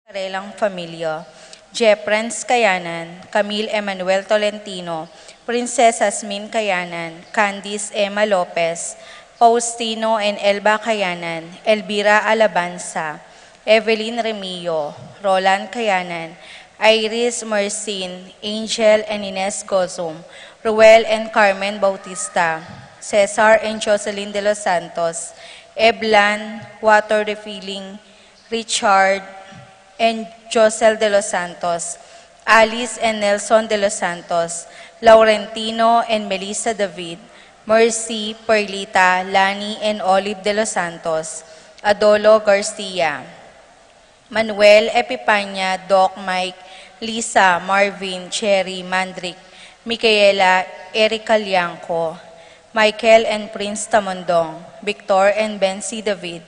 Karelang Familia, Jeprens Kayanan, Camille Emanuel Tolentino, Princess Asmin Kayanan, Candice Emma Lopez, Faustino and Elba Kayanan, Elvira Alabanza, Evelyn Remillo, Roland Kayanan, Iris Mercin, Angel and Ines Gozum, Ruel and Carmen Bautista, Cesar and Jocelyn de los Santos, Eblan, Water Refilling, Richard, and Josel de los Santos, Alice and Nelson de los Santos, Laurentino and Melissa David, Mercy, Perlita, Lani, and Olive de los Santos, Adolo Garcia, Manuel Epipanya, Doc Mike, Lisa, Marvin, Cherry, Mandrick, Micaela, Erica Lianco, Michael and Prince Tamondong, Victor and Bensi David,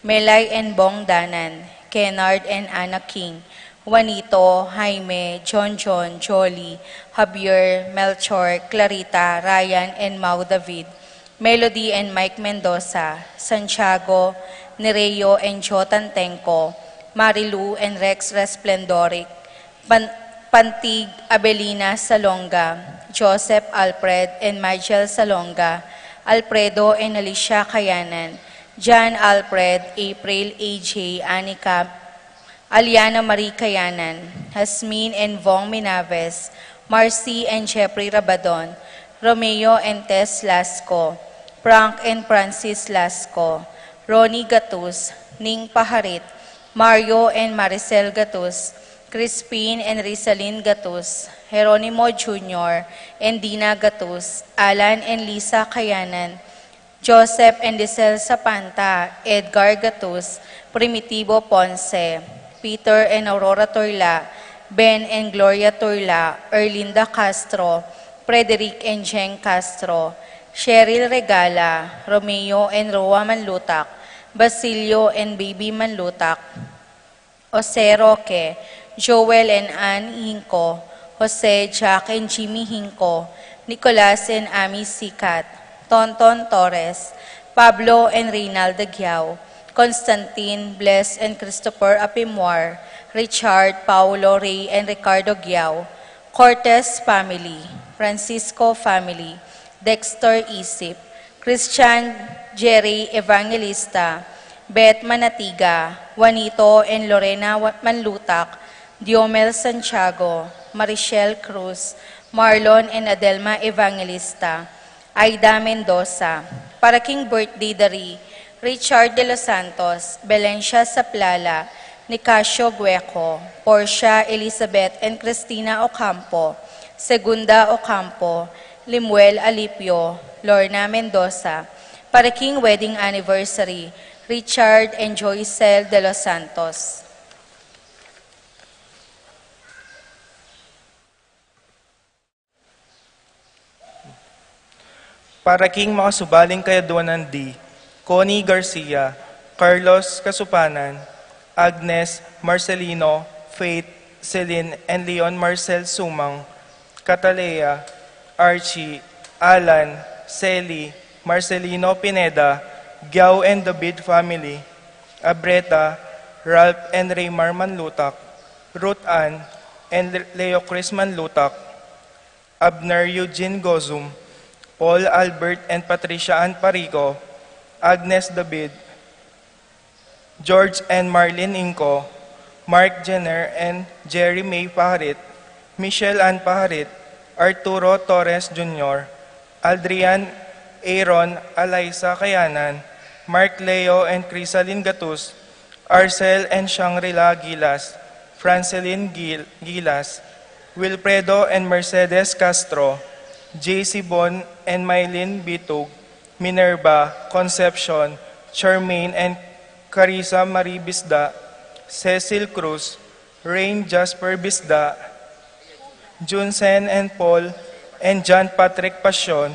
Melay and Bong Danan, Kennard and Anna King, Juanito, Jaime, John, Jolie, Javier, Melchor, Clarita, Ryan, and Mau David, Melody and Mike Mendoza, Santiago, Nereo and Jotan Tenco, Marilu and Rex Resplendoric, Pantig, Abelina Salonga, Joseph Alfred and Michael Salonga, Alfredo and Alicia Kayanan, John Alfred, April, AJ, Anika, Aliana Marie Kayanan, Hasmin and Vong Minaves, Marcy and Jeffrey Rabadon, Romeo and Tess Lasco, Frank and Francis Lasco, Ronnie Gatus, Ning Paharit, Mario and Maricel Gatus, Crispin and Rizalyn Gatus, Jeronimo Jr. and Dina Gatus, Alan and Lisa Kayanan, Joseph and Lisel Sapanta, Edgar Gatus, Primitivo Ponce, Peter and Aurora Torla, Ben and Gloria Torla, Erlinda Castro, Frederick and Jen Castro, Cheryl Regala, Romeo and Roa Manlutak, Basilio and Baby Manlutak, Jose Roque, Joel and Ann Hinco, Jose, Jack and Jimmy Hinco, Nicolas and Ami Sikat, Tonton Torres, Pablo and Reynaldo Giao, Constantine, Bless and Christopher Apimwar, Richard, Paulo, Ray and Ricardo Giao, Cortez family, Francisco family, Dexter Isip, Christian Jerry Evangelista, Beth Manatiga, Juanito and Lorena Manlutak, Diomel Santiago, Marichelle Cruz, Marlon and Adelma Evangelista, Aida Mendoza, para King Birthday Dari, Richard de los Santos, Belencia Saplala, Nicasio Gueco, Portia Elizabeth and Cristina Ocampo, Segunda Ocampo, Limuel Alipio, Lorna Mendoza, para King Wedding Anniversary, Richard and Joycel de los Santos. Para King mga subaling kayaduanan di, Connie Garcia, Carlos Kasupanan, Agnes Marcelino, Faith, Celine, and Leon Marcel Sumang, Catalea, Archie, Alan, Celi, Marcelino Pineda, Giao and David family, Abreta, Ralph and Raymar Manlutak, Ruth Ann and Leo Chris Manlutak, Abner Eugene Gozum, Paul Albert and Patricia Ann Parico, Agnes David, George and Marlene Inco, Mark Jenner and Jerry May Paharit, Michelle Ann Paharit, Arturo Torres Jr., Adrian Aaron Alaysa Kayanan, Mark Leo and Crisaline Gatus, Arcel and Shangri-La Gilas, Franceline Gilas, Wilfredo and Mercedes Castro, J.C. Bon and Mylene Bitug, Minerva, Concepcion, Charmaine and Carissa Marie Bisda, Cecil Cruz, Rain Jasper Bisda, Junsen and Paul, and John Patrick Passion,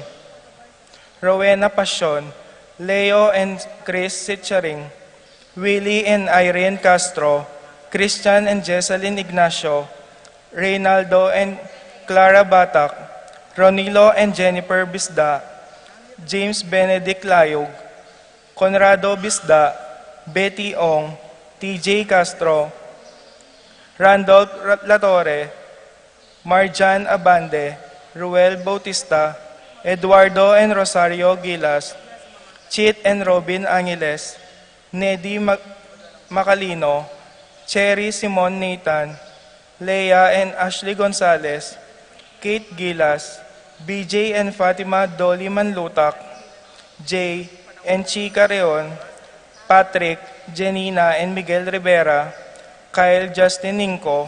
Rowena Passion, Leo and Chris Sitcharing, Willie and Irene Castro, Christian and Jessalyn Ignacio, Reynaldo and Clara Batak, Ronilo and Jennifer Bisda, James Benedict Layog, Conrado Bisda, Betty Ong, TJ Castro, Randolph Latorre, Marjan Abande, Ruel Bautista, Eduardo and Rosario Gilas, Chit and Robin Angeles, Nedy Macalino, Cherry Simon Nathan, Leah and Ashley Gonzalez, Kate Gilas, BJ and Fatima Dolly Manlutak, Jay and Chica Reon, Patrick, Janina and Miguel Rivera, Kyle Justin Ninco,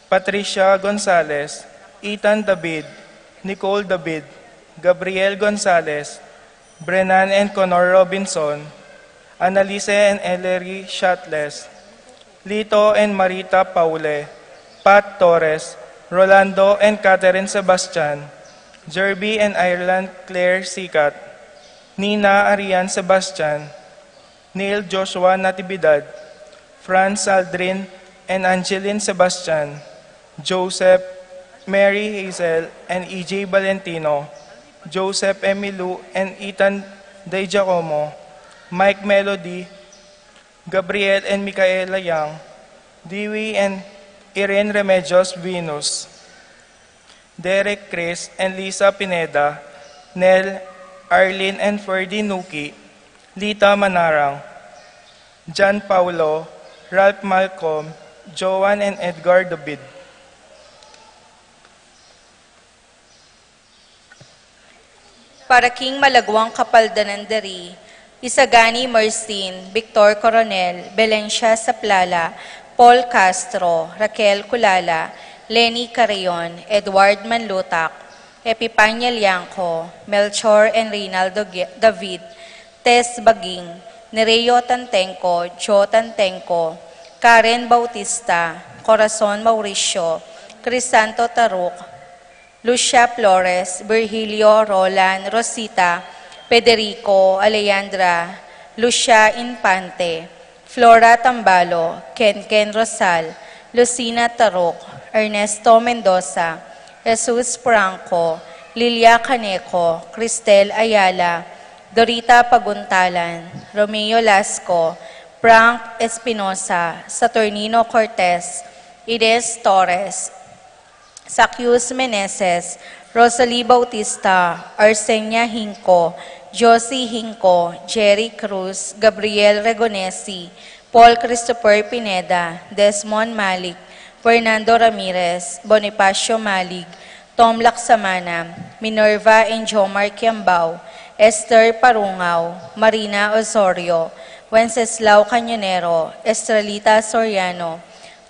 Patricia Gonzalez, Ethan David, Nicole David, Gabriel Gonzalez, Brennan and Connor Robinson, Annalise and Ellery Shatles, Lito and Marita Paule, Pat Torres, Rolando and Catherine Sebastian, Jerby and Ireland Claire Sikat, Nina Arian Sebastian, Neil Joshua Natividad, Franz Aldrin and Angeline Sebastian, Joseph, Mary Hazel and EJ Valentino, Joseph Emilu and Ethan De Giacomo, Mike Melody, Gabriel and Micaela Yang, Dewey and Irene Remedios Venus, Derek Chris and Lisa Pineda, Nel, Arlene and Ferdy Nuki, Lita Manarang, John Paulo, Ralph Malcolm, Joan and Edgar David. Para King Malagwang Kapaldanandari, Isagani Marcin, Victor Coronel, Belencia Saplala, Paul Castro, Raquel Culala, Lenny Carrion, Edward Manlutak, Epipanya Liangco, Melchor and Reynaldo David, Tess Baging, Nereo Tantenco, Joe Tantenco, Karen Bautista, Corazon Mauricio, Crisanto Taruk, Lucia Flores, Virgilio Roland Rosita, Federico Alejandra, Lucia Infante, Flora Tambalo, Ken Rosal, Lucina Taruk, Ernesto Mendoza, Jesus Franco, Lilia Caneco, Cristel Ayala, Dorita Paguntalan, Romeo Lasco, Frank Espinosa, Saturnino Cortez, Ines Torres, Sacius Meneses, Rosalie Bautista, Arsenia Hinco, Josie Hinco, Jerry Cruz, Gabriel Regonesi, Paul Christopher Pineda, Desmond Malik, Fernando Ramirez, Bonifacio Malig, Tom Laksamana, Minerva and Jomar Kiambao, Esther Parungaw, Marina Osorio, Wenceslao Cañonero, Estrelita Soriano,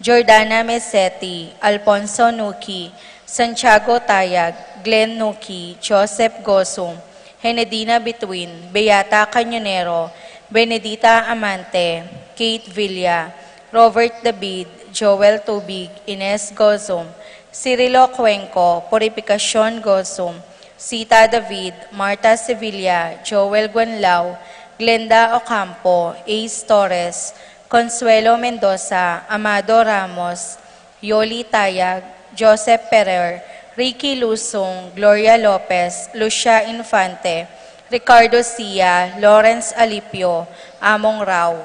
Jordana Mesetti, Alfonso Nuki, Santiago Tayag, Glenn Nuki, Joseph Gosum, Henedina Bituin, Beata Cañonero, Benedita Amante, Kate Villa, Robert David, Joel Tubig, Ines Gosum, Cirilo Cuenco, Purificacion Gosum, Sita David, Marta Sevilla, Joel Guanlao, Glenda Ocampo, Ace Torres, Consuelo Mendoza, Amado Ramos, Yoli Tayag, Joseph Ferrer, Ricky Lusong, Gloria Lopez, Lucia Infante, Ricardo Sia, Lawrence Alipio, Among Rao.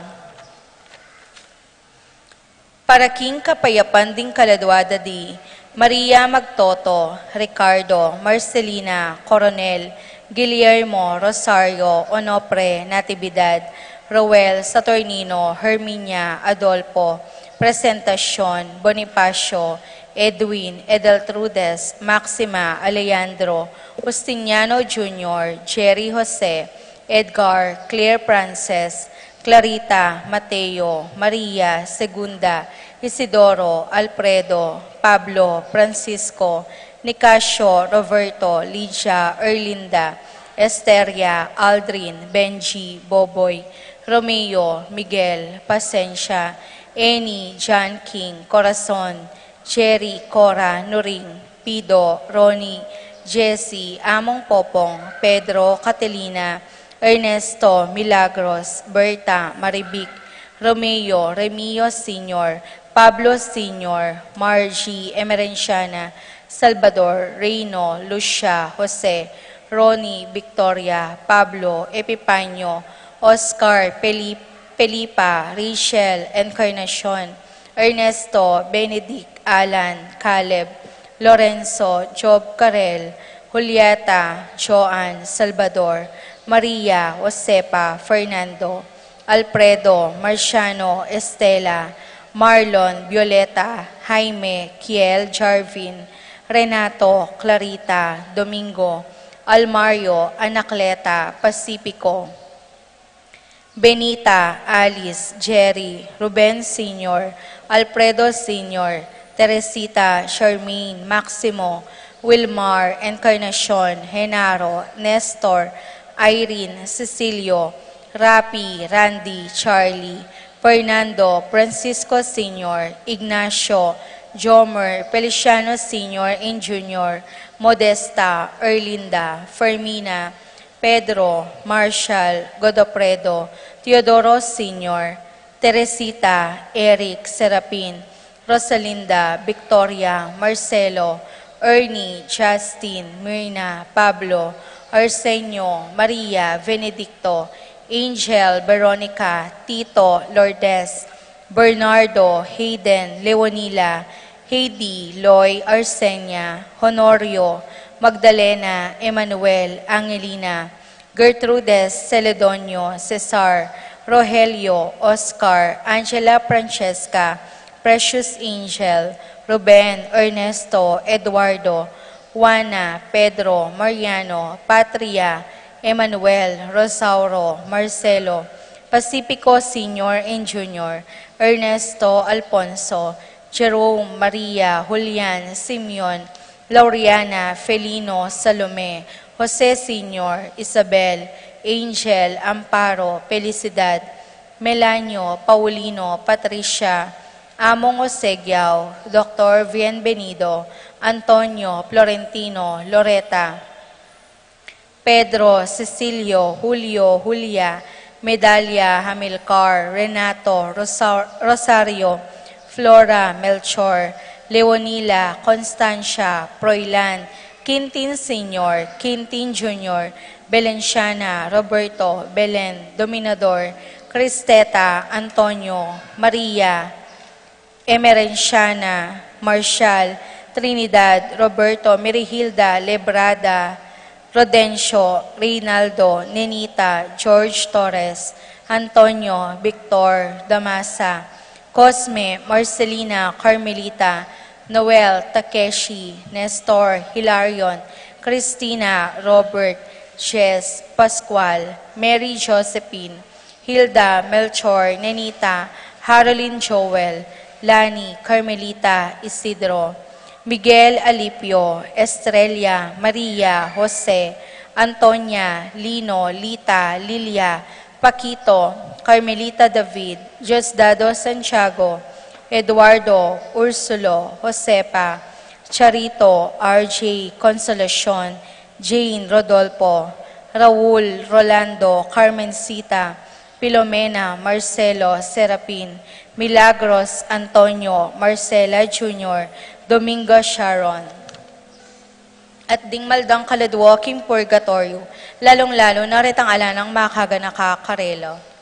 Para King Kapayapan ding Kaladwada di, Maria Magtoto, Ricardo, Marcelina, Coronel, Guillermo, Rosario, Onopre, Natividad, Roel, Saturnino, Herminia, Adolfo, Presentacion, Bonifacio, Edwin, Edeltrudes, Maxima, Alejandro, Justiniano Jr., Jerry Jose, Edgar, Claire Frances, Clarita, Mateo, Maria, Segunda, Isidoro, Alfredo, Pablo, Francisco, Nicasio, Roberto, Lidia, Erlinda, Esteria, Aldrin, Benji, Boboy, Romeo, Miguel, Pasencia, Eni, John King, Corazon, Jerry, Cora, Nuring, Pido, Ronnie, Jesse, Among Popong, Pedro, Catalina, Ernesto, Milagros, Berta, Maribic, Romeo, Remio Sr., Pablo Sr., Margie, Emerenciana, Salvador, Reyno, Lucia, Jose, Ronnie, Victoria, Pablo, Epipanyo, Oscar, Felipa, Rachel, Encarnacion, Ernesto, Benedict, Alan, Caleb, Lorenzo, Job Carel, Julieta, Joan, Salvador, Maria, Josepa, Fernando, Alfredo, Marciano, Estela, Marlon, Violeta, Jaime, Kiel, Jarvin, Renato, Clarita, Domingo, Almario, Anacleta, Pacifico, Benita, Alice, Jerry, Ruben Sr., Alfredo Sr., Teresita, Charmaine, Maximo, Wilmar, Encarnacion, Genaro, Nestor, Irene, Cecilio, Rapi, Randy, Charlie, Fernando, Francisco Sr., Ignacio, Jomer, Feliciano Sr. and Jr., Modesta, Erlinda, Fermina, Pedro, Marshall, Godofredo, Teodoro Sr., Teresita, Eric, Serapin, Rosalinda, Victoria, Marcelo, Ernie, Justin, Myrna, Pablo, Arsenio, Maria, Benedicto, Angel, Veronica, Tito, Lourdes, Bernardo, Hayden, Leonila, Heidi, Loy, Arsenia, Honorio, Magdalena, Emmanuel, Angelina, Gertrudes, Celedonio, Cesar, Rogelio, Oscar, Angela Francesca, Precious Angel, Ruben, Ernesto, Eduardo, Juana, Pedro, Mariano, Patria, Emmanuel, Rosauro, Marcelo, Pacifico Sr. and Jr., Ernesto, Alfonso, Jerome, Maria, Julian, Simeon, Lauriana, Felino, Salome, Jose Sr., Isabel, Angel, Amparo, Felicidad, Melanio, Paulino, Patricia, Among Osegiao, Dr. Bienvenido, Antonio, Florentino, Loreta, Pedro, Cecilio, Julio, Julia, Medalia, Hamilcar, Renato, Rosario, Flora, Melchor, Leonila, Constancia, Proilan, Quintin Sr., Quintin Jr., Belenciana, Roberto, Belen, Dominador, Cristeta, Antonio, Maria, Emerenciana, Marshall, Trinidad, Roberto, Merihilda, Lebrada, Rodencio, Reynaldo, Nenita, George Torres, Antonio, Victor, Damasa, Cosme, Marcelina, Carmelita, Noel, Takeshi, Nestor, Hilarion, Christina, Robert, Jess, Pascual, Mary Josephine, Hilda, Melchor, Nenita, Haroline Joel, Lani, Carmelita, Isidro, Miguel Alipio, Estrella, Maria, Jose, Antonia, Lino, Lita, Lilia, Paquito, Carmelita David, Diosdado Santiago, Eduardo, Ursulo, Josepa, Charito, RJ, Consolacion, Jane, Rodolfo, Raul, Rolando, Carmencita, Filomena, Marcelo, Serapin, Milagros, Antonio, Marcela Jr., Domingo Sharon. At dingmaldang kaladwaking purgatorio, lalong-lalo na ritang ala ng makaga nakakarelo.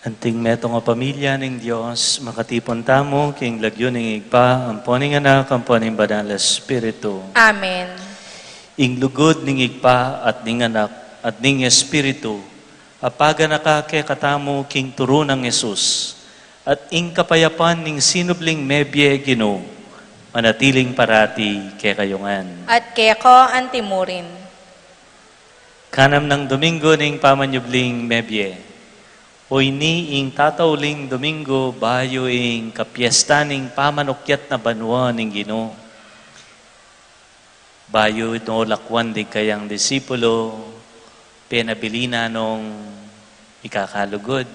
Anting meto nga pamilya ng Diyos, makatipon tamo, king lagyo ng igpa, amponing anak, amponing banal na Espiritu. Amen. Ing lugod ning igpa at ning anak at ning Espiritu, apaga nakake katamo king turo ng Yesus, at ing kapayapan ning sinubling mebye Ginoo, manatiling parati kay kayungan. At keko antimurin. Kanam ng Domingo ning pamanyubling mebye, o ini ing tatauling Domingo bayo ing kapiesta ning pamanukyat na banwa ning Ginoo. Bayo no lakwan din kayang disipulo, pinabilina nung ikakalugod,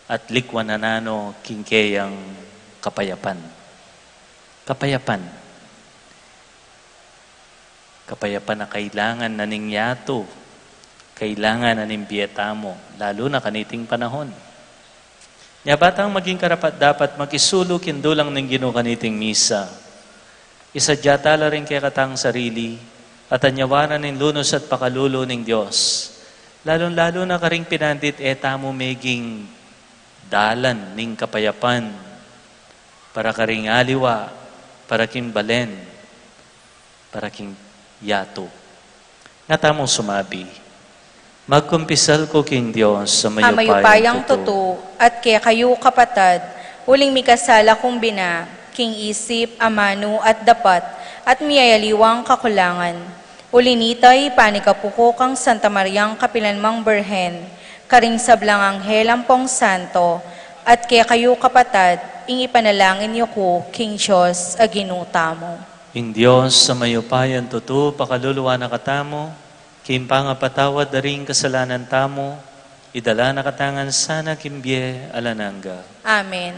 at likwan na nano kingkeyang kapayapan. Kapayapan. Kapayapan na kailangan na ningyato, kailangan na nimbiyetamo, lalo na kaniting panahon. Nya batang maging karapat dapat makisulo kindulang ng Ginoo kaniting misa. Isadya tala rin kay katang sarili at anyawanan ng lunos at pakalulo ng Diyos. Lalo na karing pinandit etamo meging dalan ning kapayapan para karing aliwa, para king balen, para king yato. Natamong sumabi. Magkumpisal ko king Diyos sa Mayupayang tuto, at kaya kayo kapatad, uling mikasala kong bina, king isip, amano at dapat, at miyayaliwang kakulangan. Ulinitay, panikapuko kang Santa Mariang Kapilanmang Berhen, karing sablang anghel ampong santo, at kaya kayo kapatad, ing ipanalangin niyo ko, king Diyos, aginuta mo. Ing Diyos sa mayupayan tuto, pakaluluwa na katamo, kimpang patawad daring kasalanan tamo, idala na katangan sana kimbye alananga. Amen.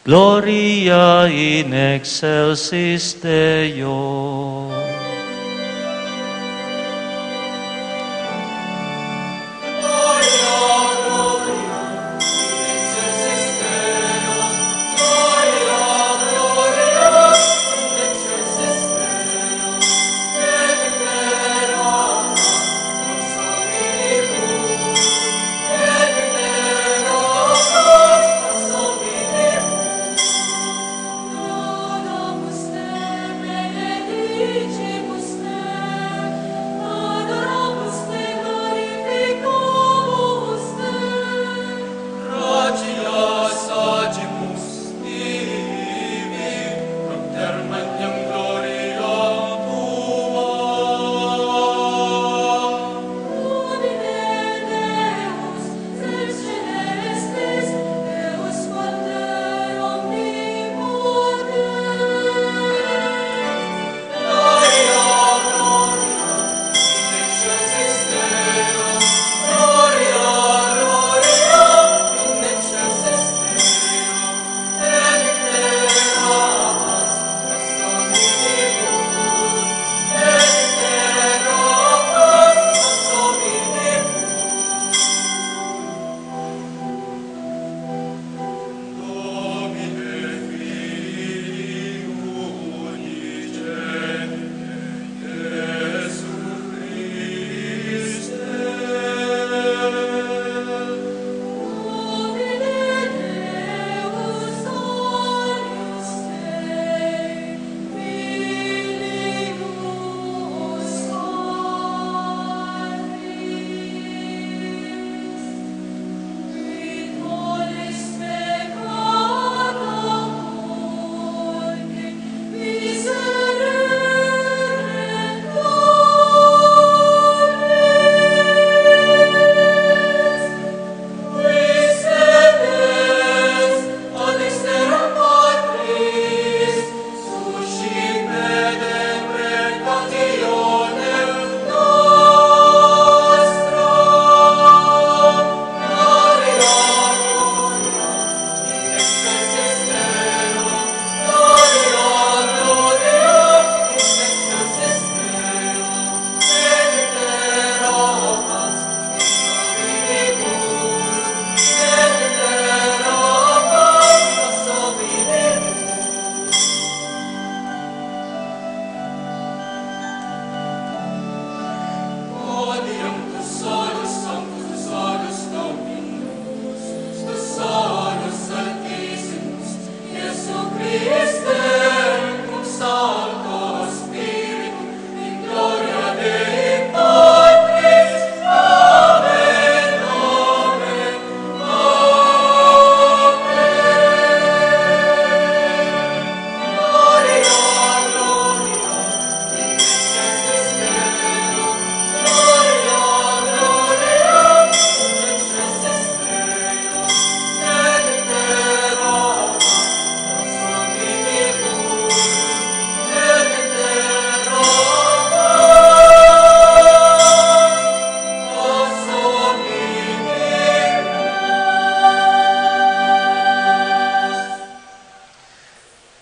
Gloria in excelsis Deo. Domus te benedictus.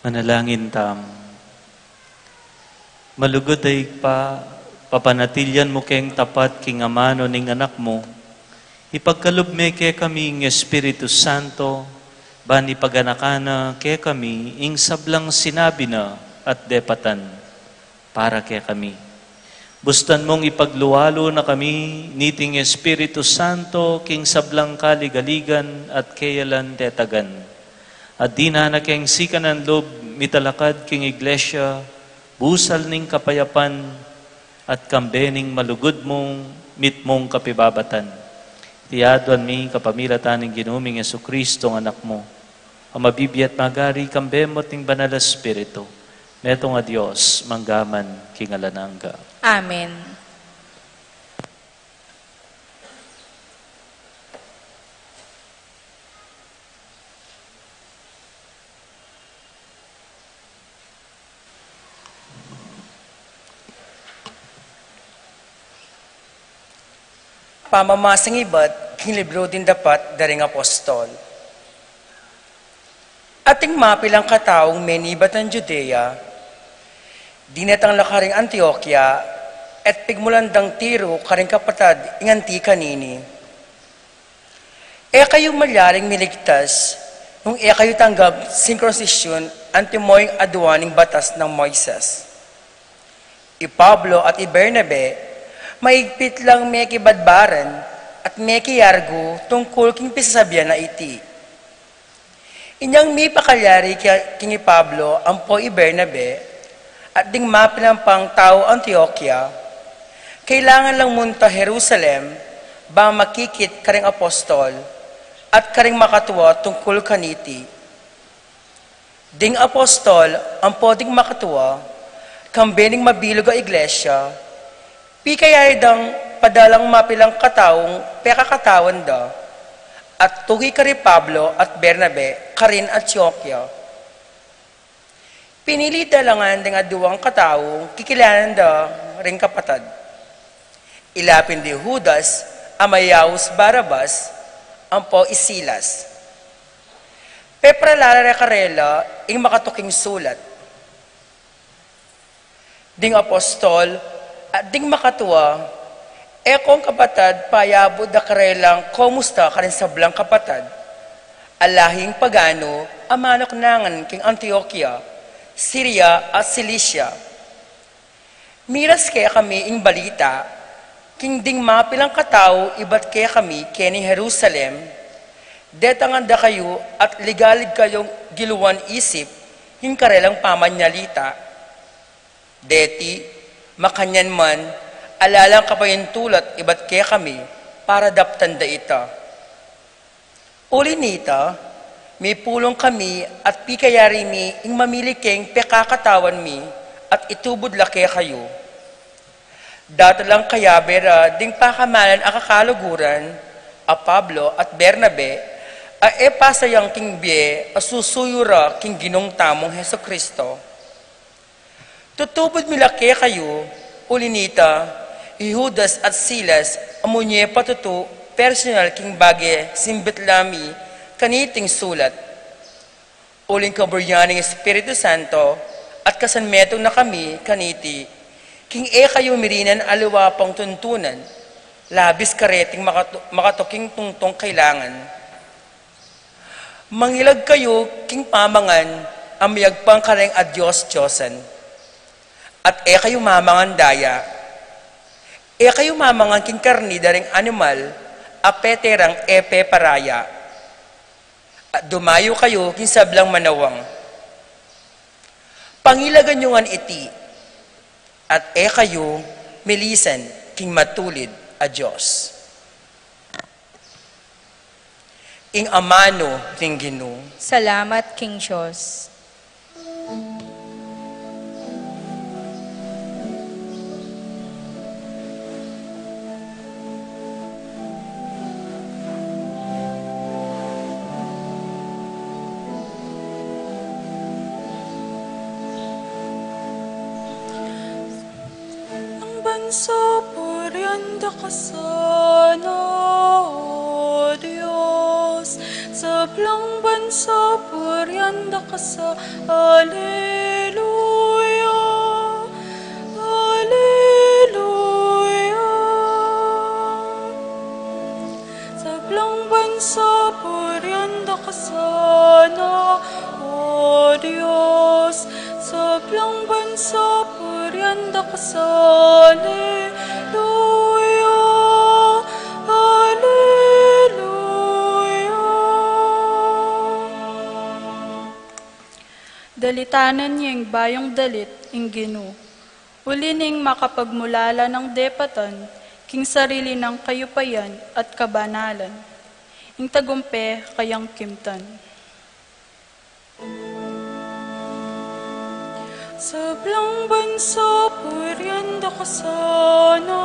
Manalangin tam. Malugod ay papanatilyan mo keng tapat king amano ning anak mo. Ipagkalubme ke kami ng Espiritu Santo, bani paganakana ke kami, ing sablang sinabi na at depatan para ke kami. Bustan mong ipagluwalo na kami, niting Espiritu Santo, king sablang kaligaligan at kayalan tetagan. At di na keng sikanan lob, mitalakad king iglesia, busal ning kapayapan, at kambening malugod mong mitmong kapibabatan. Tiyaduan mi kapamilatan ng ginuming Yesu Kristo ng anak mo, ang mabibiyat magari kambemot ng banal na Espiritu, netong a Diyos, manggaman kingalanangga. Amen. Pamamasang iba't king libro din dapat daring apostol. Ating mapilang kataong menibat ng Judea, dinatang lakaring Antioquia, at pigmulandang tiro karing kapatad inganti kanini. Kayo malyaring miligtas, nung kayo tanggap syncretisyon antimoying aduaning batas ng Moises. Pablo at Bernabe, maigpit lang may kibadbaran at may kiyargo tungkol king pisasabihan na iti. Inyang may pakalyari king Pablo ang po Bernabe at ding mapinampang tao Antioquia, kailangan lang munta Jerusalem ba makikit karing apostol at karing makatuwa tungkol kaniti. Ding apostol ang po ding makatuwa, kambening mabilog a iglesia, pikayay dang padalang mapilang kataong pekakatawan da, at tugi kari Pablo at Bernabe karin at Antioquia. Pinili dalangan ng aduwang kataong kikilanan da ring kapatad. Ilapin di Judas, Amayaus Barabas, ang po Isilas. Pepralara karela ing makatuking sulat. Ding apostol, at ding makatuwa, kong kapatad, payabod da karelang komusta karin sablang kapatad. Alahing pagano, amanok nangan king Antioquia, Syria at Cilicia. Miras kaya kami ing balita, king ding mapilang katao, ibat kaya kami keni Jerusalem, detangan da kayo at ligalig kayong giluwan isip, yung karelang pamanyalita. Deti, makanyan man, alalang kapayin tulat ibat kaya kami para daptan da ita. Uli nita, may pulong kami at pikayari mi ing mamili keng pekakatawan mi at itubod laki kayo. Data lang kaya bera ding pakamalan akakaluguran a Pablo at Bernabe a pasayang king bie a susuyura king ginong tamong Heso Kristo. Tutubod milaki kayo, ulinita, Judas at Silas, amunye patutu, personal king bage, simbit lami, kaniting sulat. Uling kaburyaning Espiritu Santo, at kasanmetong na kami, kaniti, king kayo mirinan aliwapang tuntunan, labis kareting makatuking tungtong kailangan. Mangilag kayo, king pamangan, amayagpang kareng adyos Diyosan. At kayo mamangan daya, kayo mamangan king karni daring animal, apeterang paraya. At dumayo kayo king sablang manawang. Pangilagan nyo ngan iti, at kayo milisan king matulid a Diyos. Ing amano ning Ginoo. Salamat, King Diyos. Sa purianda ka sana, O Diyos, sa blang bansa bansa, purianda ka sa Alleluia. Alleluia. Sablang bansa, purianda ka sana, O Diyos. Sablang bansa, purianda ka sa Alleluia. Alleluia. Dalitanan niya yung bayong dalit, ing Gino. Uli ning makapagmulala ng depatan, king sarili ng kayupayan at kabanalan. Ing tagumpe kayang kimtan. Sablang bansa, purianda ka sana,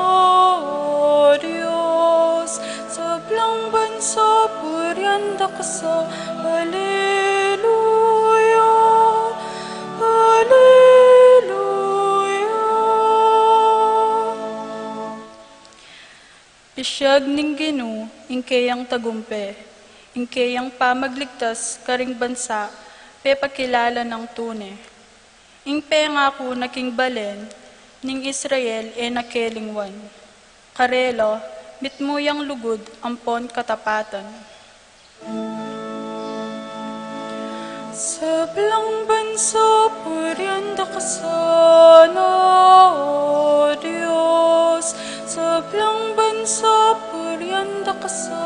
O Diyos. Sablang bansa, purianda ka sa Alleluia. Alleluia. Isyag ning Gino, ingkayang tagumpe, ingkayang pamagligtas karing bansa, pepakilala ng tune. Ingpe nga ko naking balen, ning Israel nakelingwan. Karelo, mitmuyang lugod, ampon katapatan. Sablang bansa, purianda ka sana, O Diyos. Sablang bansa, purianda ka sa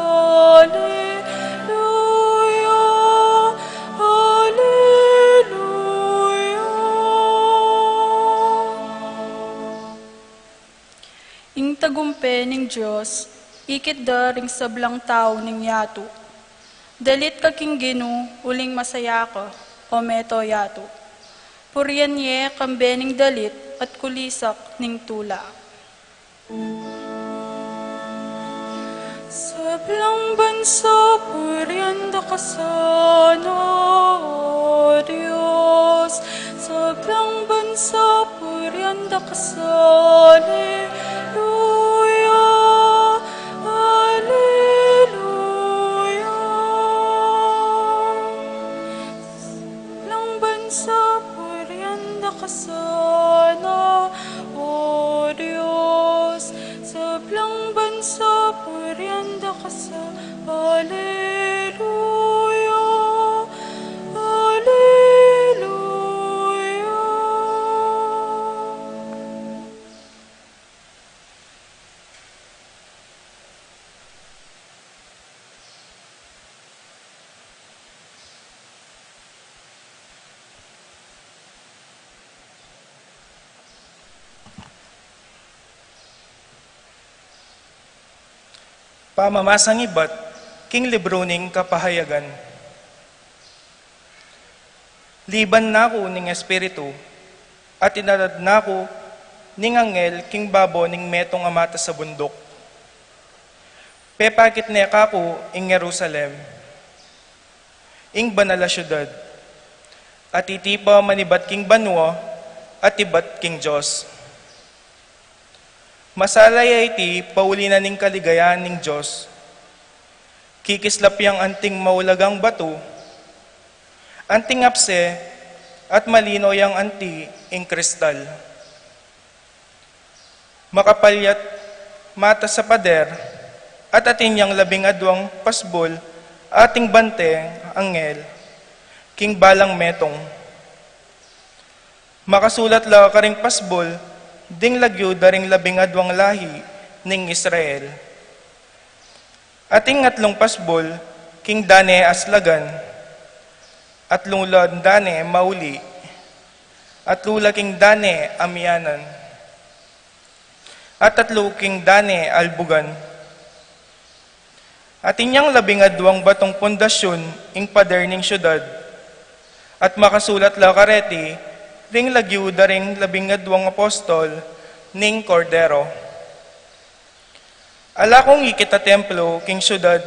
Alleluia. Alleluia. Ing tagumpe ning Diyos, ikit daring sablang tao ning yato. Dalit ka king Gino, uling masaya ka, o meto yato. Purian ye kambening dalit at kulisak ning tula. Sablang bansa, purianda ka sana, O Diyos. Sablang bansa, purianda ka sa Alleluia. Alleluia. Sablang bansa, purianda ka sana, O Diyos. Sablang bansa, purianda ka sa Alleluia. Alleluia. Pamamasang ibat, king libro ning kapahayagan. Liban na ko ning espiritu, at inalad na ko ning angel king babo ning metong amata sa bundok. Pepakit ne kako ing Jerusalem, ing banal na syudad, at itipa manibat king banwa, at ibat king Diyos. Masalay iti paulinan ning kaligayahan ning Diyos. Kikislap yang anting maulagang bato, anting apse, at malino yang anti ing kristal. Makapalyat mata sa pader, at atin yang 12 pasbol, ating bante, angel, king balang metong. Makasulat la karing pasbol, ding lagyo daring 12 lahi ning Israel. Ating 3 pasbol, king dane aslagan, at lulad dane mauli, at lula king dane amyanan, at 3 king dane albugan. At inyang 12 batong pundasyon ing pader ning syudad, at makasulat la kareti, ring lagyo daring 12 apostol ning Cordero. Ala kong ikita templo king syudad,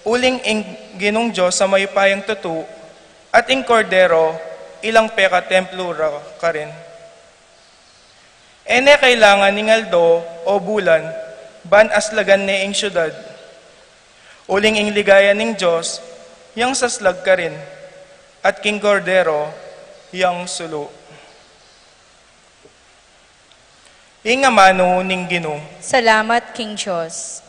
uling ing Ginong Diyos sa mayupayang tutu, at ing Cordero, ilang peka templo ra ka rin. Ene kailangan ning aldo o bulan, ban aslagan ne ing syudad. Uling ing ligaya ning Diyos, yang saslag ka rin. at King Cordero, yang sulo. Ingamano ning Ginoo. Salamat, King Diyos.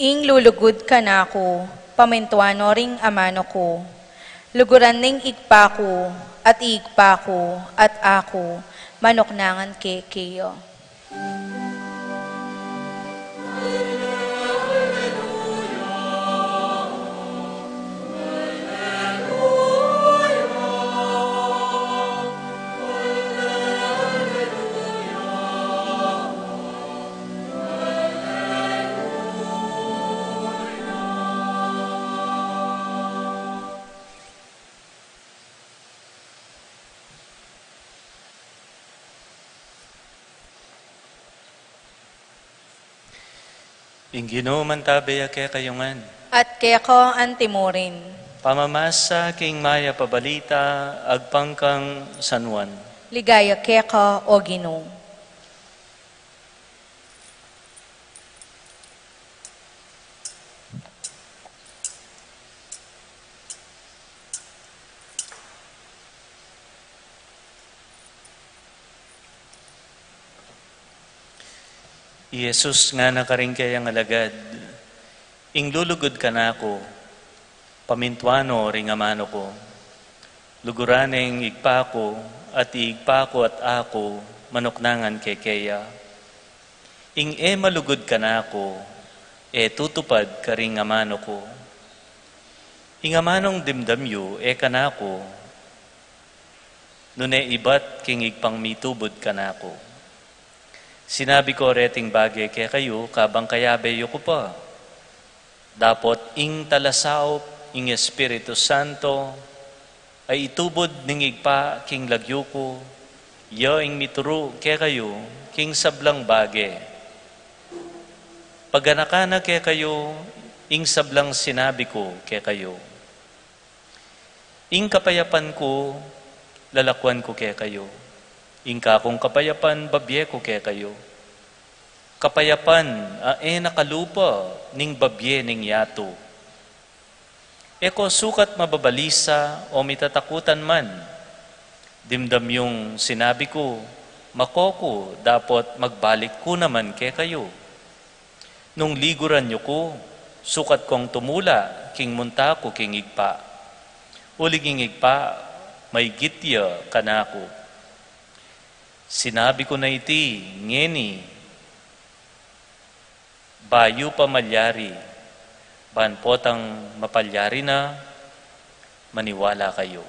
Ing lulugod ka na ako, pamintuano ring amano ko. Luguran ning igpa ko, at iigpa ko, at ako, manoknangan keyo. Ingino mantabaya kaya kayungan. At keko antimurin. Pamamasa king maya pabalita, agpangkang San Juan. Ligaya keko o Ginoo. Jesus nga nakaring kayang alagad, inglulugod ka na ako, pamintuano ring amano ko, luguraneng igpa ko, at iigpa ko at ako, manoknangan kay kaya. Ing malugod ka na ako, tutupad ka ring amano ko. Ing amanong dimdamyo, ka na ako, nune ibat king igpang mitubod ka na ako. Sinabi ko reting bagay kaya kayo, kabang kayabeyo ko pa. Dapot ing talasao, ing Espiritu Santo, ay itubod ning igpa king lagyo ko, yo ing mituro kaya kayo, king sablang bagay. Paganakana kaya kayo, ing sablang sinabi ko kaya kayo. Ing kapayapan ko, lalakwan ko kaya kayo. Ingka kong kapayapan, babye ko kaya kayo. Kapayapan, nakalupa, ning babye ning yato. Eko sukat mababalisa o mitatakutan man. Dimdam yung sinabi ko, makoko, dapat magbalik ko naman kaya kayo. Nung liguran nyo ko, sukat kong tumula, king munta ko king igpa. Uliging igpa, may gitya kanako. Sinabi ko na iti, ngeni, bayu pamalyari, banpotang mapalyari na, maniwala kayo.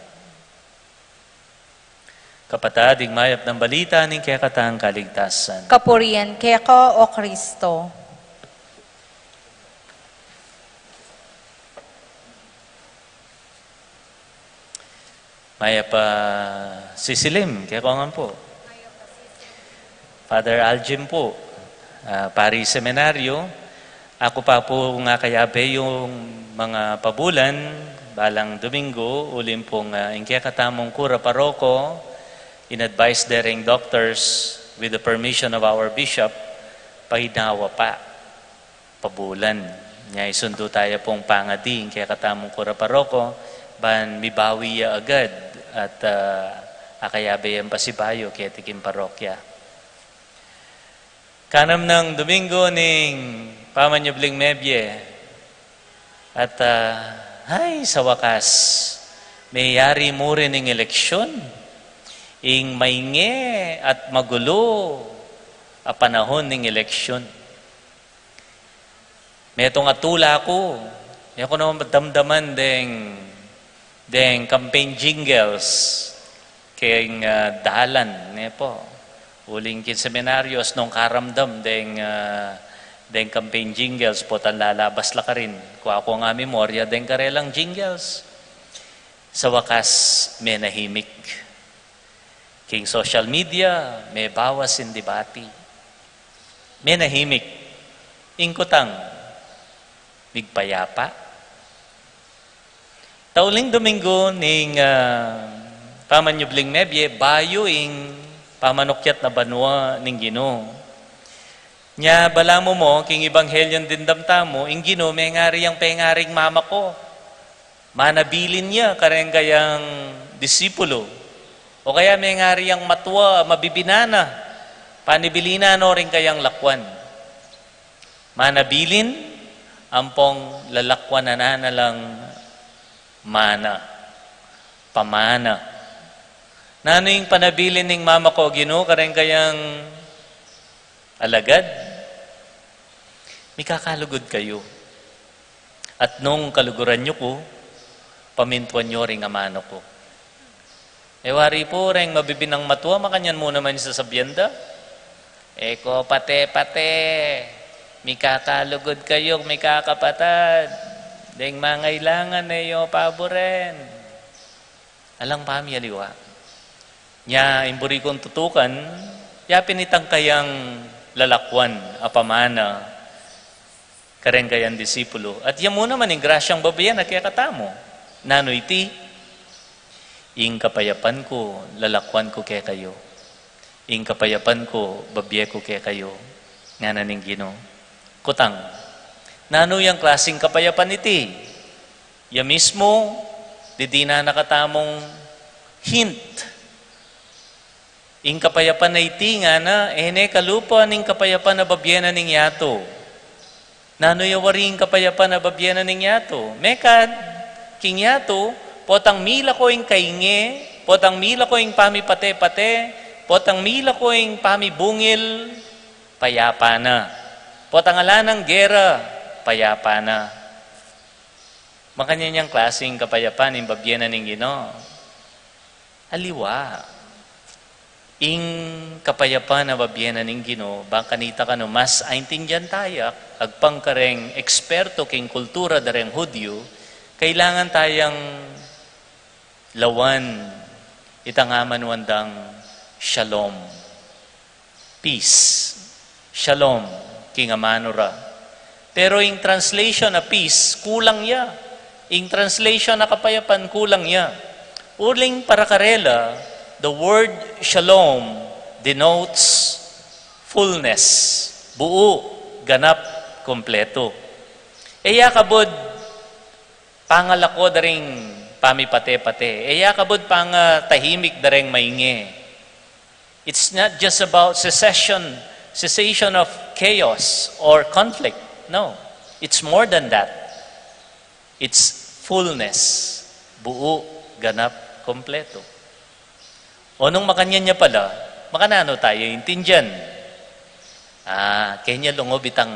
Kapatid, mayap ng balita ng kaya katang kaligtasan. Kapurian keko o Kristo. Mayap sisilim, kaya ko nga po. Father Aljim po, Pari Seminaryo. Ako pa po nga kayabe yung mga pabulan, balang Domingo, ulim pong ingkaya katamong kura paroko, in-advise daring doctors with the permission of our bishop, pahinawa pa, pabulan. Nya isundo tayo pong pangadi, ingkaya katamong kura paroko, ban mibawi ya agad, at akayabe yung pasibayo, kaya tikim parokya. Kanam ng Domingo ning pamanyabling mebye. At sa wakas, mayari mo rin ng eleksyon. Ing mainge at magulo a panahon ng eleksyon. May itong atula ko. May ako naman damdaman deng campaign jingles kayong dalan. May po. Uling kin seminaryos nung karamdam deng campaign jingles po tan lalabas la ka rin. Kung ako nga memorya deng karelang jingles. Sa wakas, may nahimik. King social media, may bawas in debati. may nahimik, ingkutang, migpayapa. Tauling Domingo ning pamanyubling mebye, bayo ing pamanukyat na banwa ning Ginoo. Nya balamo mo, king ebanghelyon din damtamo, ing Ginoo, may ngari ang pengaring mama ko. Manabilin niya, kareng kayang disipulo. O kaya may ngari ang matwa, mabibinana, panibilina no rin kayang lakwan. Manabilin, ampong lalakwan na lang mana, pamana. Nano yung panabilin ng mama ko, Ginoo, kareng kayang alagad, may kakalugod kayo. At nung kaluguran nyo ko, pamintuan nyo ring amano ko. Ewari po, reng mabibinang matwa, makanyan mo naman sa sabyenda. Eko, pate, may kakalugod kayo, may kakapatad. Deng mangailangan na iyo paboren. Alang pamiyaliwa. Nya, imburi kong tutukan, ya pinitang kayang lalakwan, apamana, karen kayang disipulo. At yan mo naman, yung grasyang babayan, at kaya katamo. Nano iti, ing kapayapan ko, lalakwan ko kaya kayo. Ing kapayapan ko, babye ko kaya kayo. Nga naning Ginoo. Kutang, nano yung klaseng kapayapan iti? Ya mismo, di na nakatamong hint. Ing kapayapan na iti nga na, ene kalupa ning kapayapan na babyena ning yato. Nano yawaring kapayapan na babyena ning yato? Mekad, king yato, potang mila ko ing kainge, potang mila ko ing pamipate-pate, potang mila ko ing pamibungil, payapa na. Potang alanang gera, payapa na. Makanya niyang klaseng kapayapan ing babyena ning Ginoo. Aliwa. Ing kapayapan na babyena ning Ginoo, bang kanita ka no, mas aintindihan tayak, agpang kareng eksperto king kultura dareng Hudyo, kailangan tayang lawan itangaman wandang shalom. Peace. Shalom, king amanura. Pero ing translation na peace, kulang ya. Ing translation na kapayapan, kulang ya. Uling para karela, the word shalom denotes fullness, buo, ganap, kompleto. Eya kabod, pangalako daring pamipate-pate. Eya kabod pang tahimik dareng mainge. It's not just about cessation of chaos or conflict. No, it's more than that. It's fullness, buo, ganap, kompleto. O nung makanyan niya pala, makanano tayo intindihan. Kanya lungob itang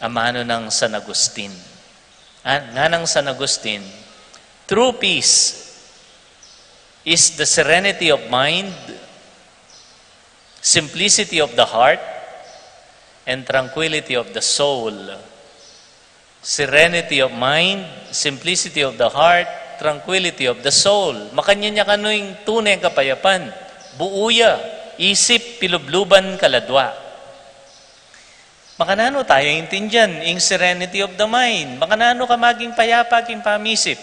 amano ng San Agustin. Nga ng San Agustin, true peace is the serenity of mind, simplicity of the heart, and tranquility of the soul. Serenity of mind, simplicity of the heart, tranquility of the soul. Makanya niya kano'y tunay kapayapan. Buuya, isip, pilubluban, kaladwa. Makanano tayo intindihan, ing serenity of the mind. Makanano ka maging payapa, king pamisip.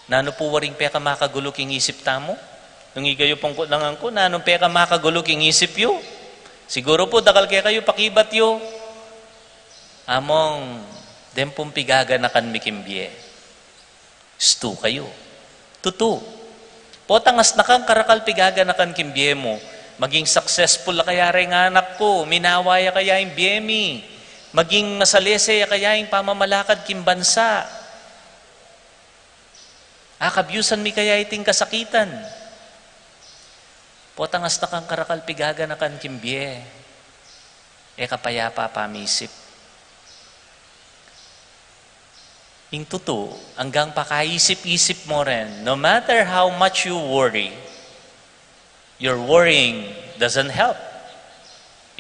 Nano po waring peka makagulo king isip tamo? Nung igayo pangkot lang ko, nano peka makagulo king isip yo? Siguro po, dakal kaya kayo pakibat yo. Among, dempong pigaga na kan mikimbye. Stu kayo. Tutu. Potangas na kang karakal pigaga na kan kimbye mo. Maging successful na kaya rin anak ko. Minawaya kaya yung biyemi. Maging masalese kaya yung pamamalakad kimbansa. Akabyusan mi kaya iting kasakitan. Potangas na kang karakal pigaga na kan kimbye. Kapayapa pamisip. Ing tuto, hanggang pakaisip-isip mo rin, no matter how much you worry, your worrying doesn't help.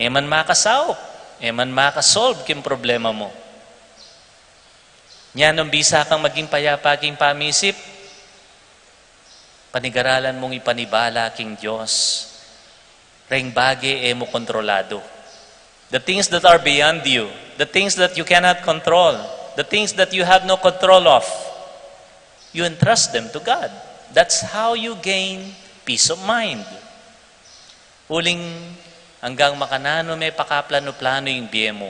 Man makasaop, man makasolve king problema mo. Nya nung bisa kang maging payapa king pamisip, panigaralan mong ipanibala king Diyos. ring bagay mo kontrolado. The things that are beyond you, the things that you cannot control, the things that you have no control of, you entrust them to God. That's how you gain peace of mind. Huling hanggang makanano may pakaplano-plano yung biye mo.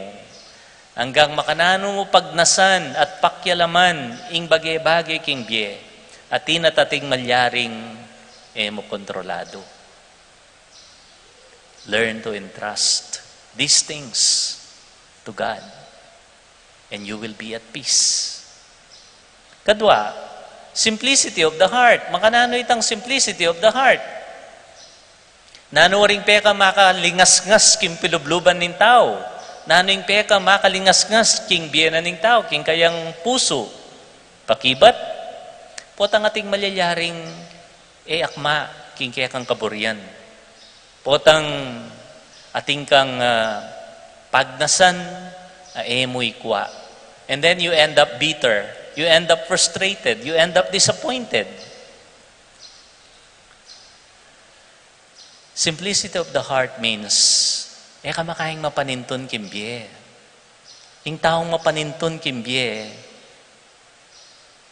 Hanggang makanano mo pagnasan at pakyalaman ing bagay-bagay king biye. At tinatating malyaring mo kontrolado. Learn to entrust these things to God, and you will be at peace. Kadwa, simplicity of the heart. Makanano itang simplicity of the heart. Nanuwaring peka makalingas-ngas king pilubluban ng tao. Nanuing peka makalingas-ngas king biyena ng tao, king kayang puso. Pakibat, potang ating malyayaring akma king kaya kang kaburian. Potang ating kang pagnasan mo'y kwa. And then you end up bitter. You end up frustrated. You end up disappointed. Simplicity of the heart means, ka makahing mapaninton kimbye. Ing taong mapaninton kimbye,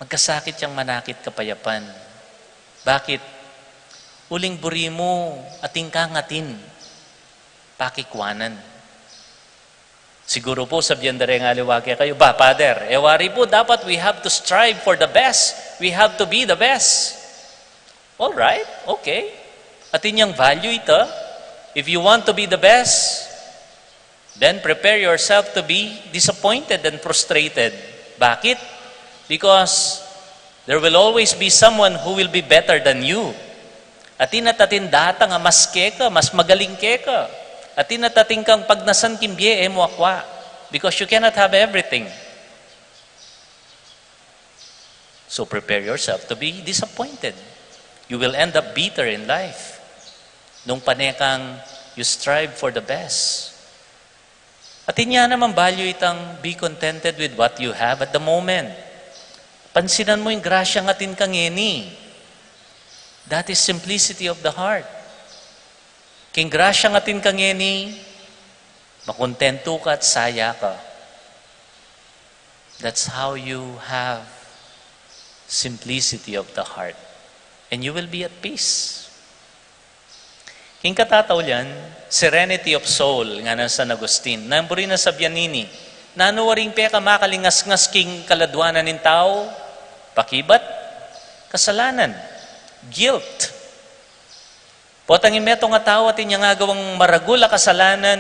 magkasakit yang manakit kapayapan. Bakit? Uling buri mo ating kangatin, pakikwanan. Siguro po sabihan dere nga liwagi kayo, ba, Father, ewari po, dapat we have to strive for the best. We have to be the best. All right, okay. Atin yung value ito. If you want to be the best, then prepare yourself to be disappointed and frustrated. Bakit? Because there will always be someone who will be better than you. Atin data nga mas keka, mas magaling keka. Atin kang pagnasan kimbye mo akwa. Because you cannot have everything. So prepare yourself to be disappointed. You will end up bitter in life. Nung panekang you strive for the best. Atin niya naman value itang be contented with what you have at the moment. Pansinan mo yung grasya ng atin kang That is simplicity of the heart. King grasya ng atin kang makontento ka at saya ka. That's how you have simplicity of the heart. And you will be at peace. King katataw yan, serenity of soul, nga na San Agustin. Namburi na sa Bianini, nanuwaring peka makalingas-ngas king kaladwanan ng tao, pakibat, kasalanan, guilt. Potang imeto nga tao at inyang agawang maragula kasalanan,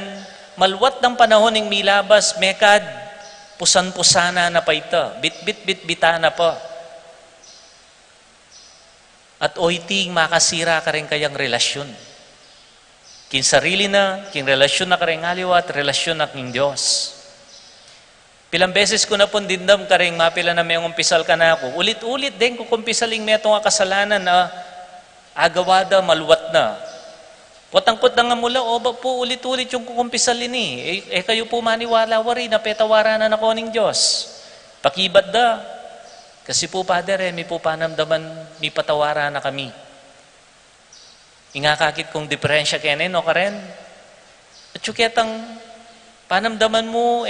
malwat ng panahon ng milabas, mekad, pusan-pusana na pa ito, bit-bit-bit-bita na pa. At oiting makasira ka rin kayang relasyon. Kin sarili na, kin relasyon na kareng aliwa at relasyon na king Diyos. Pilang beses ko na pong dindam kareng mapila na may umpisal ka na ako. Ulit-ulit din ko kumpisaling may itong kasalanan na agawada, maluwat na. Potangkot na nga mula, o ba po ulit-ulit yung kukumpisalin kayo po maniwala wari na petawara na nako ning Diyos. Pakibat da. Kasi po, Father, may po panamdaman, may patawara na kami. Ingakakit kong diferensya kenen o karen. At syuketang panamdaman mo,